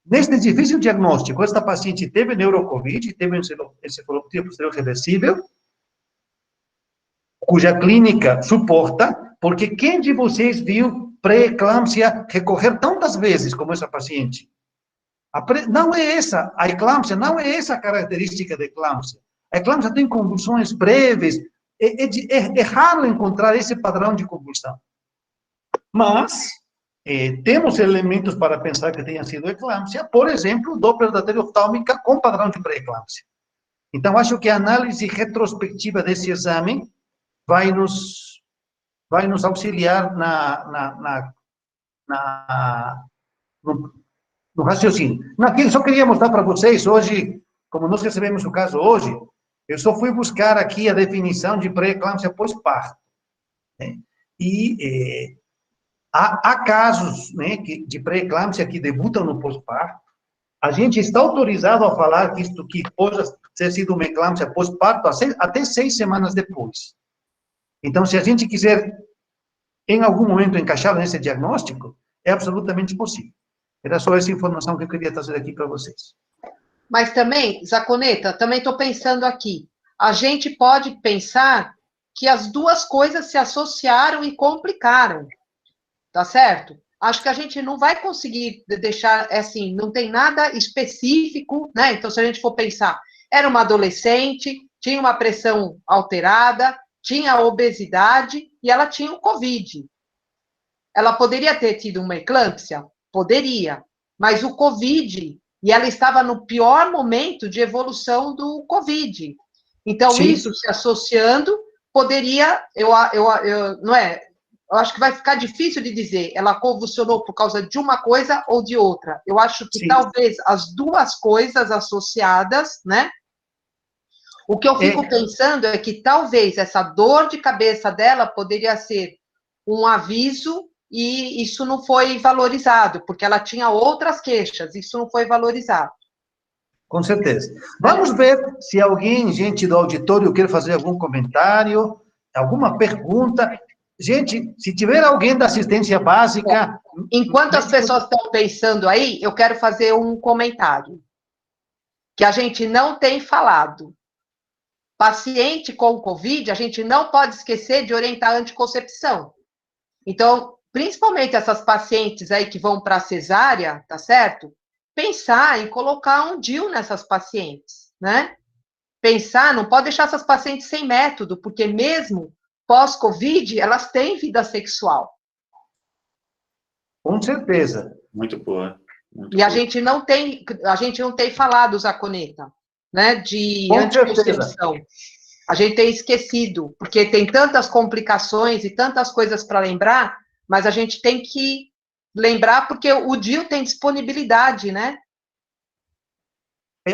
neste difícil diagnóstico. Esta paciente teve neurocovid, teve encefalopatia posterior reversível, cuja clínica suporta, porque quem de vocês viu pré-eclâmpsia recorrer tantas vezes como essa paciente? Não é essa, a eclâmpsia não é essa a característica da eclâmpsia. A eclâmpsia tem convulsões breves, é raro encontrar esse padrão de convulsão. Mas, temos elementos para pensar que tenha sido eclâmpsia, por exemplo, Doppler da artéria oftálmica com padrão de pré-eclâmpsia. Então, acho que a análise retrospectiva desse exame vai nos auxiliar no raciocínio. Só queria mostrar para vocês, hoje, como nós recebemos o caso hoje, eu só fui buscar aqui a definição de pré-eclâmpsia pós-parto. Né? E há casos, né, de pré-eclâmpsia que debutam no pós-parto. A gente está autorizado a falar que pode ter sido uma eclâmpsia pós-parto até 6 semanas depois. Então, se a gente quiser, em algum momento, encaixar nesse diagnóstico, é absolutamente possível. Era só essa informação que eu queria trazer aqui para vocês. Mas também, Zaconeta, também estou pensando aqui, a gente pode pensar que as duas coisas se associaram e complicaram, tá certo? Acho que a gente não vai conseguir deixar, assim, não tem nada específico, né? Então, se a gente for pensar, era uma adolescente, tinha uma pressão alterada, tinha obesidade e ela tinha o Covid. Ela poderia ter tido uma eclâmpsia? Poderia. Mas o Covid, e ela estava no pior momento de evolução do Covid. Então, sim, isso se associando, poderia, não é? Eu acho que vai ficar difícil de dizer, ela convulsionou por causa de uma coisa ou de outra. Eu acho que, sim, talvez as duas coisas associadas, né? O que eu fico pensando é que talvez essa dor de cabeça dela poderia ser um aviso e isso não foi valorizado, porque ela tinha outras queixas, isso não foi valorizado. Com certeza. Vamos ver se alguém, gente do auditório, quer fazer algum comentário, alguma pergunta. Gente, se tiver alguém da assistência básica... Enquanto as pessoas estão pensando aí, eu quero fazer um comentário que a gente não tem falado. Paciente com Covid, a gente não pode esquecer de orientar a anticoncepção. Então, principalmente essas pacientes aí que vão para a cesárea, tá certo? Pensar em colocar um DIU nessas pacientes, né? Pensar, não pode deixar essas pacientes sem método, porque mesmo pós-Covid, elas têm vida sexual. Com certeza. Muito boa. E a gente não tem falado, Zaconeta, né, de anticoncepção. A gente tem esquecido, porque tem tantas complicações e tantas coisas para lembrar, mas a gente tem que lembrar porque o DIU tem disponibilidade, né?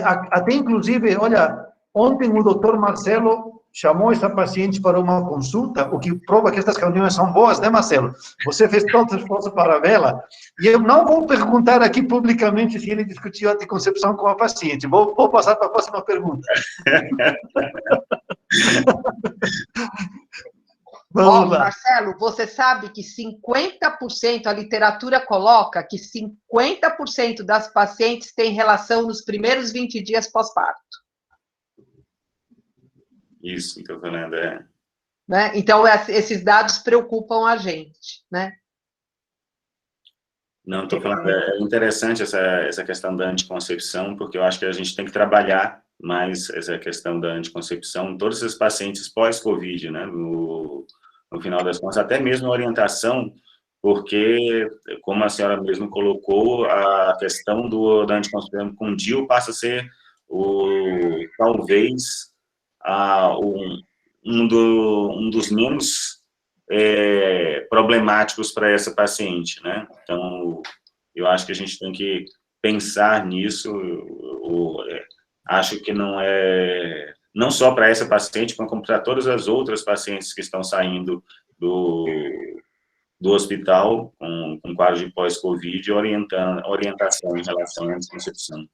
Até, inclusive, olha, ontem o doutor Marcelo chamou essa paciente para uma consulta, o que prova que essas reuniões são boas, né, Marcelo? Você fez todo o esforço para vê-la, e eu não vou perguntar aqui publicamente se ele discutiu a anticoncepção com a paciente. Vou passar para a próxima pergunta. Vamos lá. Marcelo, você sabe que 50%, a literatura coloca que 50% das pacientes têm relação nos primeiros 20 dias pós-parto. Isso que eu estou falando, né? Então, esses dados preocupam a gente, né? Não, estou falando, é interessante essa questão da anticoncepção, porque eu acho que a gente tem que trabalhar mais essa questão da anticoncepção, todos esses pacientes pós-Covid, né, no final das contas, até mesmo a orientação, porque, como a senhora mesmo colocou, a questão da anticoncepção com DIU passa a ser, talvez, um dos menos problemáticos para essa paciente, né? Então, eu acho que a gente tem que pensar nisso. Acho que não não só para essa paciente, mas como para todas as outras pacientes que estão saindo do hospital com quadro de pós-Covid, orientação em relação à anticoncepção.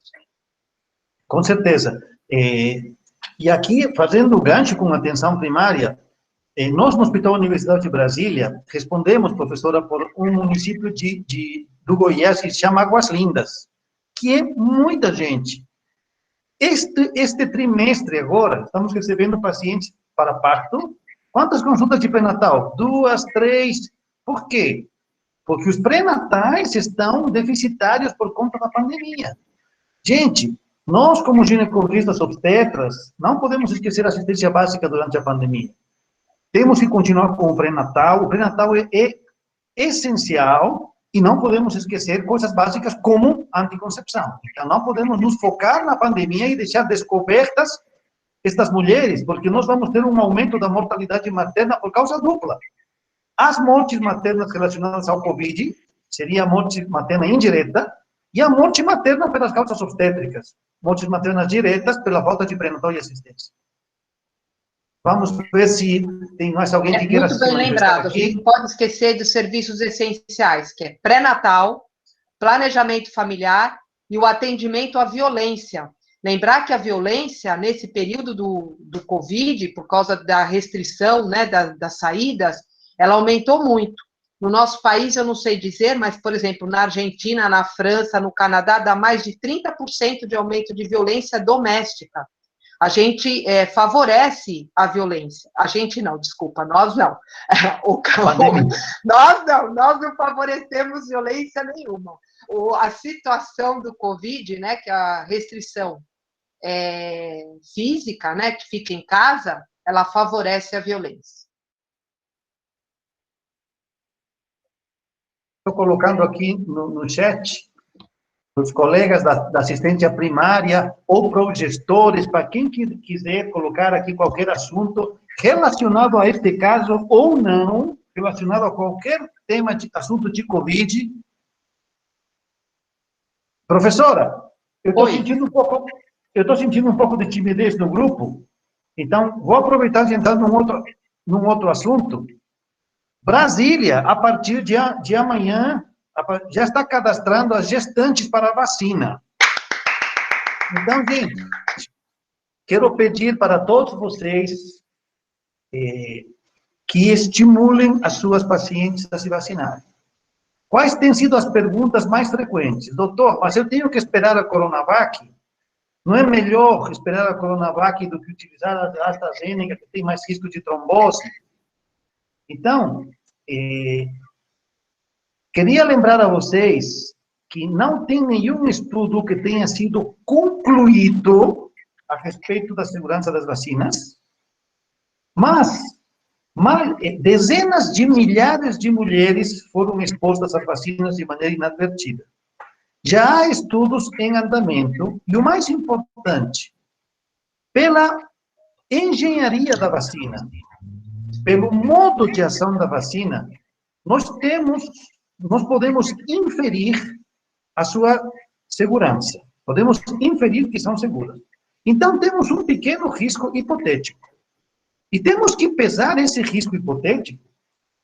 Com certeza. E aqui, fazendo o gancho com atenção primária, nós, no Hospital Universidade de Brasília, respondemos, professora, por um município do Goiás que se chama Águas Lindas, que é muita gente. Este trimestre agora, estamos recebendo pacientes para parto. Quantas consultas de pré-natal? 2, 3. Por quê? Porque os pré-natais estão deficitários por conta da pandemia. Gente, nós, como ginecologistas obstetras, não podemos esquecer a assistência básica durante a pandemia. Temos que continuar com o pré-natal. O pré-natal é essencial e não podemos esquecer coisas básicas como anticoncepção. Então, não podemos nos focar na pandemia e deixar descobertas estas mulheres, porque nós vamos ter um aumento da mortalidade materna por causa dupla. As mortes maternas relacionadas ao Covid, seria a morte materna indireta, e a morte materna pelas causas obstétricas. Mortes maternas diretas pela falta de pré-natal e assistência. Vamos ver se tem mais alguém que queira se manifestar aqui. Muito bem lembrado. A gente não pode esquecer dos serviços essenciais, que é pré-natal, planejamento familiar e o atendimento à violência. Lembrar que a violência, nesse período do Covid, por causa da restrição, né, das saídas, ela aumentou muito. No nosso país, eu não sei dizer, mas, por exemplo, na Argentina, na França, no Canadá, dá mais de 30% de aumento de violência doméstica. A gente favorece a violência. A gente não, desculpa, nós não. Nós não favorecemos violência nenhuma. A situação do Covid, né, que é a restrição física, né, que fica em casa, ela favorece a violência. Estou colocando aqui no chat, os colegas da assistência primária ou para os gestores, para quem quiser colocar aqui qualquer assunto relacionado a este caso ou não, relacionado a qualquer tema, assunto de Covid. Professora, eu estou sentindo um pouco de timidez no grupo, então vou aproveitar e entrar num outro assunto. Brasília, a partir de amanhã, já está cadastrando as gestantes para a vacina. Então, gente, quero pedir para todos vocês que estimulem as suas pacientes a se vacinarem. Quais têm sido as perguntas mais frequentes? Doutor, mas eu tenho que esperar a Coronavac? Não é melhor esperar a Coronavac do que utilizar a AstraZeneca, que tem mais risco de trombose? Então, queria lembrar a vocês que não tem nenhum estudo que tenha sido concluído a respeito da segurança das vacinas, mas dezenas de milhares de mulheres foram expostas a vacinas de maneira inadvertida. Já há estudos em andamento, e o mais importante, pela engenharia da vacina, pelo modo de ação da vacina, nós podemos inferir a sua segurança. Podemos inferir que são seguras. Então, temos um pequeno risco hipotético. E temos que pesar esse risco hipotético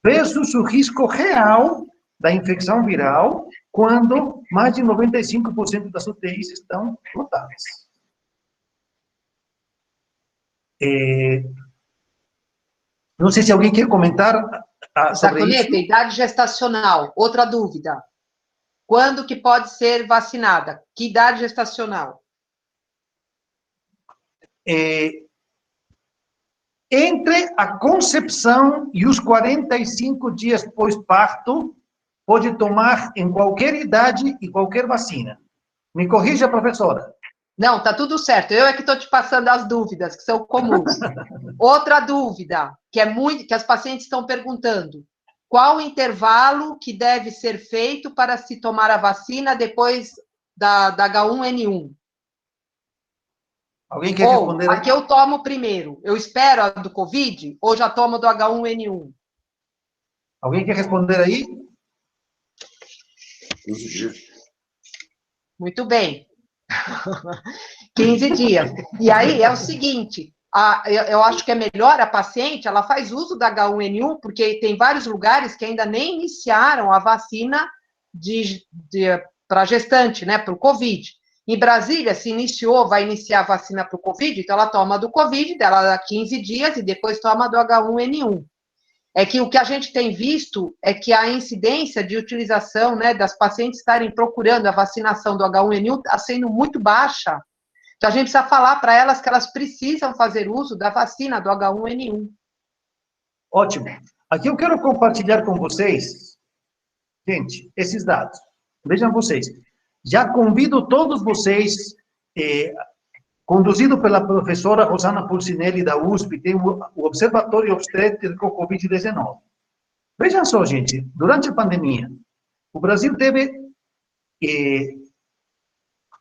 versus o risco real da infecção viral, quando mais de 95% das UTIs estão lotadas. Não sei se alguém quer comentar sobre isso. Saconeta, idade gestacional, outra dúvida. Quando que pode ser vacinada? Que idade gestacional? Entre a concepção e os 45 dias pós-parto, pode tomar em qualquer idade e qualquer vacina. Me corrija, professora. Não, tá tudo certo. Eu é que estou te passando as dúvidas, que são comuns. Outra dúvida, que as pacientes estão perguntando. Qual o intervalo que deve ser feito para se tomar a vacina depois da H1N1? Alguém quer responder? A que eu tomo primeiro? Eu espero a do Covid ou já tomo do H1N1? Alguém quer responder aí? 15 dias. Muito bem. 15 dias. E aí é o seguinte, eu acho que é melhor a paciente, ela faz uso da H1N1, porque tem vários lugares que ainda nem iniciaram a vacina para gestante, né, para o Covid. Em Brasília, se iniciou, vai iniciar a vacina para o Covid, então ela toma do Covid, dela dá 15 dias, e depois toma do H1N1. É que o que a gente tem visto é que a incidência de utilização, né, das pacientes estarem procurando a vacinação do H1N1 está sendo muito baixa. Então, a gente precisa falar para elas que elas precisam fazer uso da vacina do H1N1. Ótimo. Aqui eu quero compartilhar com vocês, gente, esses dados. Vejam vocês. Já convido todos vocês, conduzido pela professora Rosana Pulcinelli, da USP, tem o Observatório Obstétrico Covid-19. Vejam só, gente, durante a pandemia, o Brasil teve,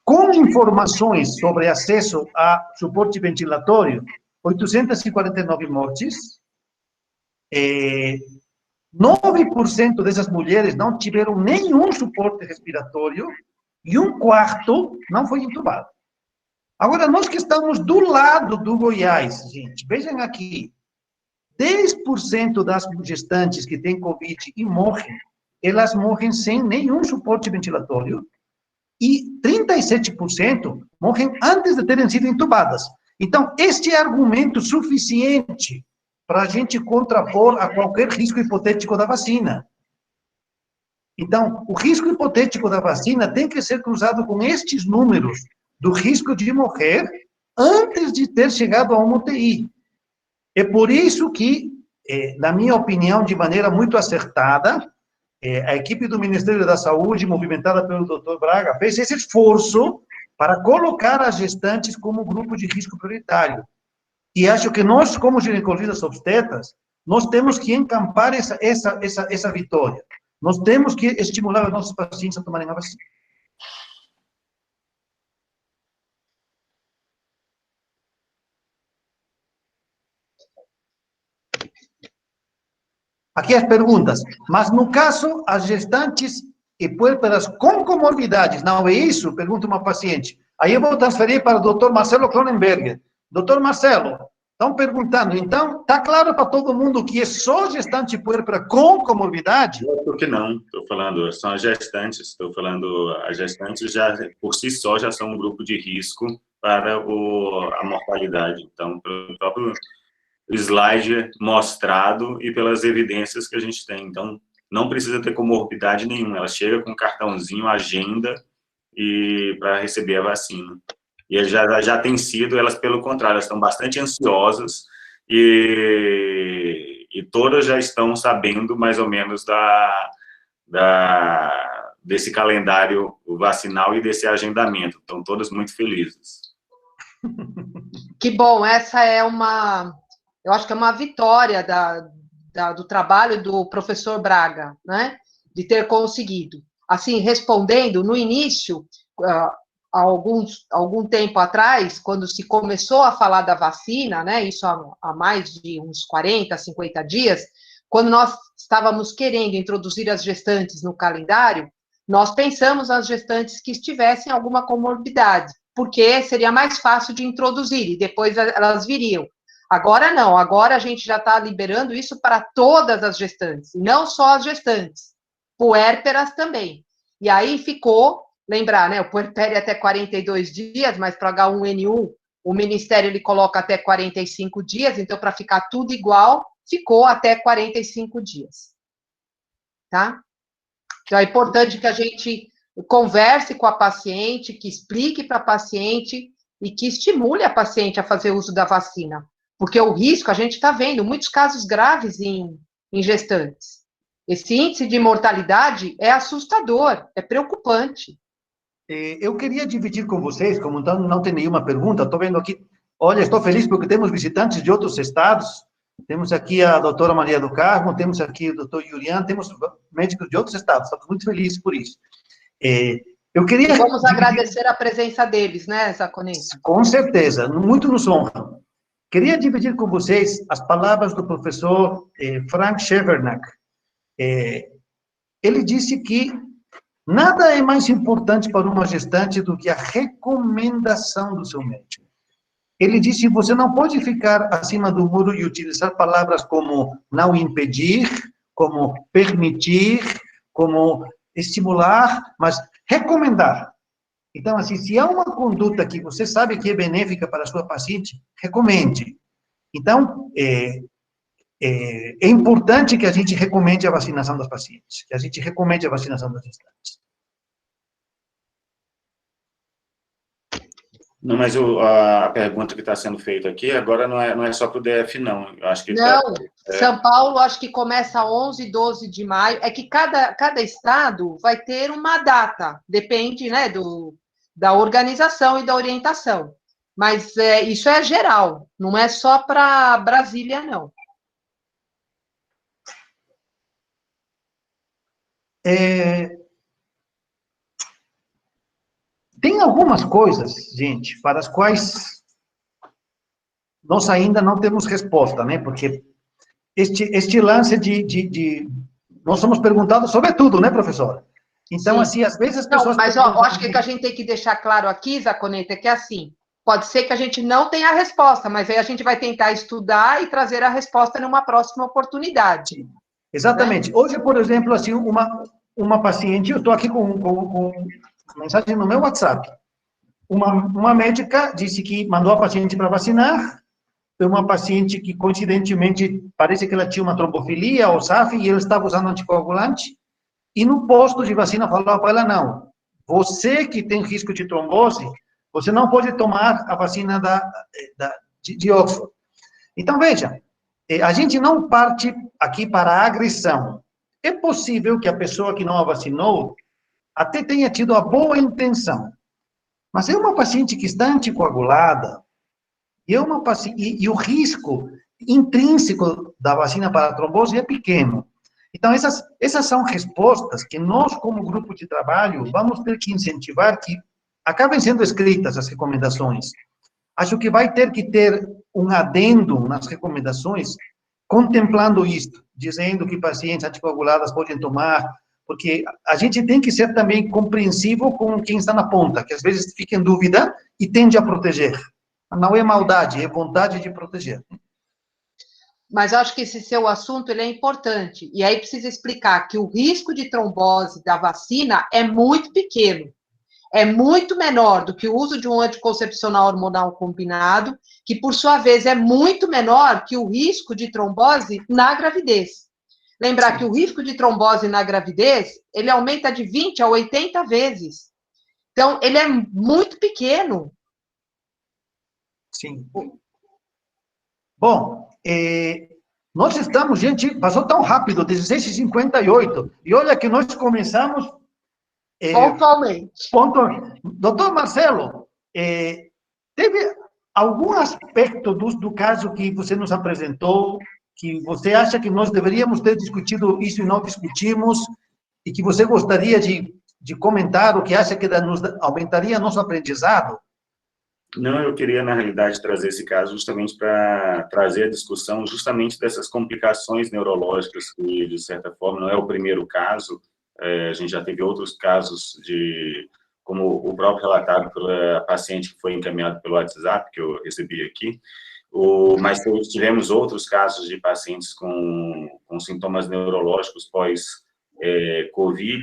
com informações sobre acesso a suporte ventilatório, 849 mortes, 9% dessas mulheres não tiveram nenhum suporte respiratório e um quarto não foi entubado. Agora, nós que estamos do lado do Goiás, gente, vejam aqui, 10% das gestantes que têm Covid e morrem, elas morrem sem nenhum suporte ventilatório e 37% morrem antes de terem sido entubadas. Então, este é argumento suficiente para a gente contrapor a qualquer risco hipotético da vacina. Então, o risco hipotético da vacina tem que ser cruzado com estes números do risco de morrer antes de ter chegado a uma UTI. É por isso que, na minha opinião, de maneira muito acertada, a equipe do Ministério da Saúde, movimentada pelo Dr. Braga, fez esse esforço para colocar as gestantes como grupo de risco prioritário. E acho que nós, como ginecologistas obstetras, nós temos que encampar essa vitória. Nós temos que estimular os nossos pacientes a tomarem a vacina. Aqui as perguntas. Mas, no caso, as gestantes e puérperas com comorbidades, não é isso? Pergunta uma paciente. Aí eu vou transferir para o Dr. Marcelo Cronenberger. Dr. Marcelo, estão perguntando, então, está claro para todo mundo que é só gestante e puérpera com comorbidade? Porque não, estou falando, são as gestantes, estou falando, as gestantes já, por si só, já são um grupo de risco para a mortalidade. Então, pelo próprio slide mostrado e pelas evidências que a gente tem. Então, não precisa ter comorbidade nenhuma. Ela chega com um cartãozinho, agenda, e para receber a vacina. E já tem sido, elas, pelo contrário, elas estão bastante ansiosas e todas já estão sabendo mais ou menos desse calendário vacinal e desse agendamento. Estão todas muito felizes. Que bom, essa é eu acho que é uma vitória do trabalho do professor Braga, né, de ter conseguido. Assim, respondendo, no início, algum tempo atrás, quando se começou a falar da vacina, né, isso há mais de uns 40, 50 dias, quando nós estávamos querendo introduzir as gestantes no calendário, nós pensamos nas gestantes que tivessem alguma comorbidade, porque seria mais fácil de introduzir, e depois elas viriam. Agora não, agora a gente já está liberando isso para todas as gestantes, não só as gestantes, puérperas também. E aí ficou, lembrar, né, o puerpério até 42 dias, mas para H1N1, o Ministério ele coloca até 45 dias, então para ficar tudo igual, ficou até 45 dias. Tá? Então é importante que a gente converse com a paciente, que explique para a paciente e que estimule a paciente a fazer uso da vacina. Porque o risco, a gente está vendo, muitos casos graves em gestantes. Esse índice de mortalidade é assustador, é preocupante. Eu queria dividir com vocês, como não tem nenhuma pergunta, estou vendo aqui, olha, estou feliz porque temos visitantes de outros estados, temos aqui a doutora Maria do Carmo, temos aqui o doutor Juliano, temos médicos de outros estados, estamos muito felizes por isso. Eu queria... Vamos agradecer a presença deles, né, Zacconini? Com certeza, muito nos honram. Queria dividir com vocês as palavras do professor Frank Schevernack. Ele disse que nada é mais importante para uma gestante do que a recomendação do seu médico. ele disse, você não pode ficar acima do muro e utilizar palavras como não impedir, como permitir, como estimular, mas recomendar. Então, assim, se há uma conduta que você sabe que é benéfica para a sua paciente, recomende. Então, é importante que a gente recomende a vacinação das pacientes, que a gente recomende a vacinação das gestantes. Não, mas a pergunta que está sendo feita aqui agora não é só para o DF, não. Eu acho que não, São Paulo, acho que começa 11 e 12 de maio. É que cada estado vai ter uma data, depende, né, da organização e da orientação. Mas isso é geral, não é só para Brasília, não. Tem algumas coisas, gente, para as quais nós ainda não temos resposta, né? Porque este lance nós somos perguntados sobre tudo, né, professora? Então, Sim. assim, às vezes as pessoas... Não, mas eu acho que o que a gente tem que deixar claro aqui, Zacconeta, é que assim, pode ser que a gente não tenha a resposta, mas aí a gente vai tentar estudar e trazer a resposta numa próxima oportunidade. Exatamente. Né? Hoje, por exemplo, assim, uma paciente, eu estou aqui com mensagem no meu WhatsApp. Uma médica disse que mandou a paciente para vacinar, uma paciente que, coincidentemente, parece que ela tinha uma trombofilia ou SAF, e ela estava usando anticoagulante, e no posto de vacina falou para ela, não, você que tem risco de trombose, você não pode tomar a vacina de Oxford. Então, veja, a gente não parte aqui para a agressão. É possível que a pessoa que não a vacinou até tenha tido a boa intenção, mas é uma paciente que está anticoagulada, e o risco intrínseco da vacina para a trombose é pequeno. Então, essas são respostas que nós, como grupo de trabalho, vamos ter que incentivar que acabem sendo escritas as recomendações. Acho que vai ter que ter um adendo nas recomendações, contemplando isto, dizendo que pacientes anticoaguladas podem tomar, porque a gente tem que ser também compreensivo com quem está na ponta, que às vezes fica em dúvida e tende a proteger. Não é maldade, é vontade de proteger. Mas eu acho que esse seu assunto ele é importante. E aí precisa explicar que o risco de trombose da vacina é muito pequeno. É muito menor do que o uso de um anticoncepcional hormonal combinado, que, por sua vez, é muito menor que o risco de trombose na gravidez. Lembrar que o risco de trombose na gravidez, ele aumenta de 20 a 80 vezes. Então, ele é muito pequeno. Sim. Bom, nós estamos, gente, passou tão rápido, 16h58, e olha que nós começamos... Pontualmente. Doutor Marcelo, teve algum aspecto do caso que você nos apresentou, que você acha que nós deveríamos ter discutido isso e não discutimos, e que você gostaria de comentar, o que acha que aumentaria nosso aprendizado? Não, eu queria, na realidade, trazer esse caso justamente para trazer a discussão justamente dessas complicações neurológicas, que, de certa forma, não é o primeiro caso. A gente já teve outros casos como o próprio relatado pela paciente que foi encaminhado pelo WhatsApp, que eu recebi aqui, mas tivemos outros casos de pacientes com sintomas neurológicos pós-Covid,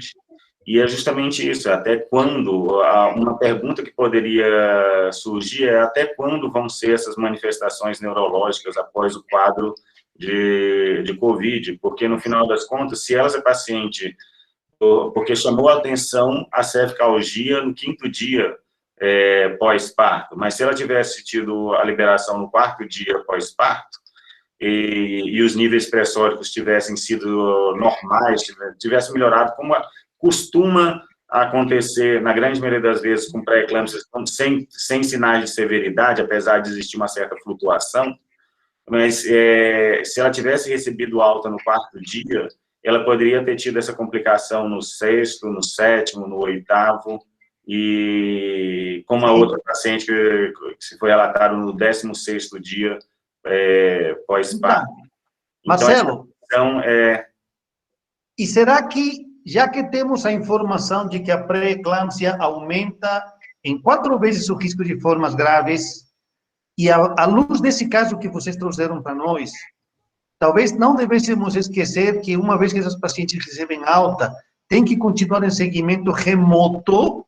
e é justamente isso, até quando, uma pergunta que poderia surgir é até quando vão ser essas manifestações neurológicas após o quadro de Covid, porque no final das contas, se ela é paciente, porque chamou a atenção a cefalgia no 5º dia pós-parto, mas se ela tivesse tido a liberação no 4º dia pós-parto, e os níveis pressóricos tivessem sido normais, tivessem melhorado, como costuma acontecer, na grande maioria das vezes, com pré-eclâmpsia, sem sinais de severidade, apesar de existir uma certa flutuação, mas se ela tivesse recebido alta no 4º dia, ela poderia ter tido essa complicação no 6º, no 7º, no 8º, e como a outra paciente que se foi relatado no 16º dia pós-parto. Marcelo, então, e será que, já que temos a informação de que a pré-eclâmpsia aumenta em 4 vezes o risco de formas graves, E, à luz desse caso que vocês trouxeram para nós, talvez não devêssemos esquecer que, uma vez que essas pacientes recebem alta, tem que continuar em segmento remoto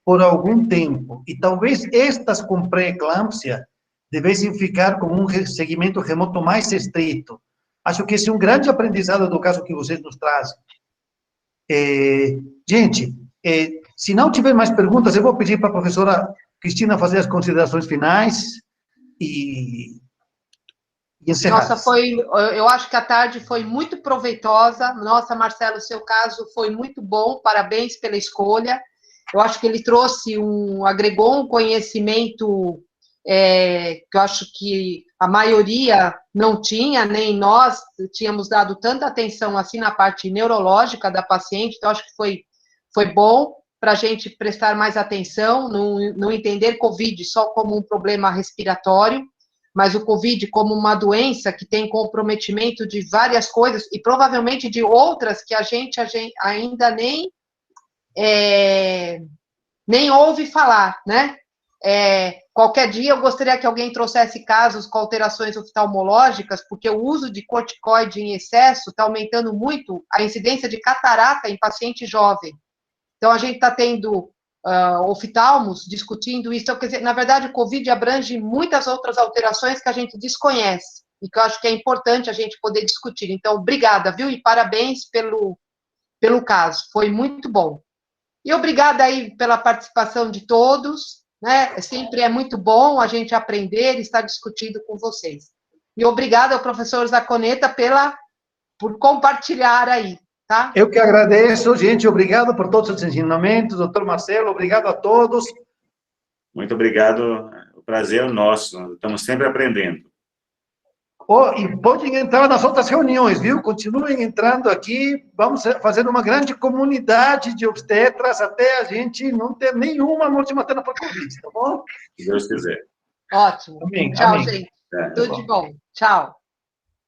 por algum tempo. E talvez estas com pré-eclâmpsia devessem ficar com um segmento remoto mais estrito. Acho que esse é um grande aprendizado do caso que vocês nos trazem. Gente, se não tiver mais perguntas, eu vou pedir para a professora Cristina fazer as considerações finais e encerrar. Nossa, eu acho que a tarde foi muito proveitosa. Nossa, Marcelo, seu caso foi muito bom, parabéns pela escolha. Eu acho que ele agregou um conhecimento que eu acho que a maioria não tinha, nem nós tínhamos dado tanta atenção assim na parte neurológica da paciente, então acho que foi bom para a gente prestar mais atenção, não entender COVID só como um problema respiratório, mas o COVID como uma doença que tem comprometimento de várias coisas, e provavelmente de outras que a gente ainda nem ouve falar, né? Qualquer dia eu gostaria que alguém trouxesse casos com alterações oftalmológicas, porque o uso de corticoide em excesso está aumentando muito a incidência de catarata em paciente jovem. Então, a gente está tendo oftalmos discutindo isso. Então, quer dizer, na verdade, o COVID abrange muitas outras alterações que a gente desconhece, e que eu acho que é importante a gente poder discutir. Então, obrigada, viu? E parabéns pelo caso, foi muito bom. E obrigada aí pela participação de todos, né? Sempre é muito bom a gente aprender e estar discutindo com vocês. E obrigada ao professor Zaconeta por compartilhar aí, tá? Eu que agradeço, gente, obrigado por todos os ensinamentos, doutor Marcelo, obrigado a todos. Muito obrigado, o prazer é nosso, estamos sempre aprendendo. E podem entrar nas outras reuniões, viu? Continuem entrando aqui, vamos fazer uma grande comunidade de obstetras até a gente não ter nenhuma morte materna por Covid, tá bom? Se Deus quiser. Ótimo. Amém, Tchau, amém. gente. Tudo de bom. Tchau.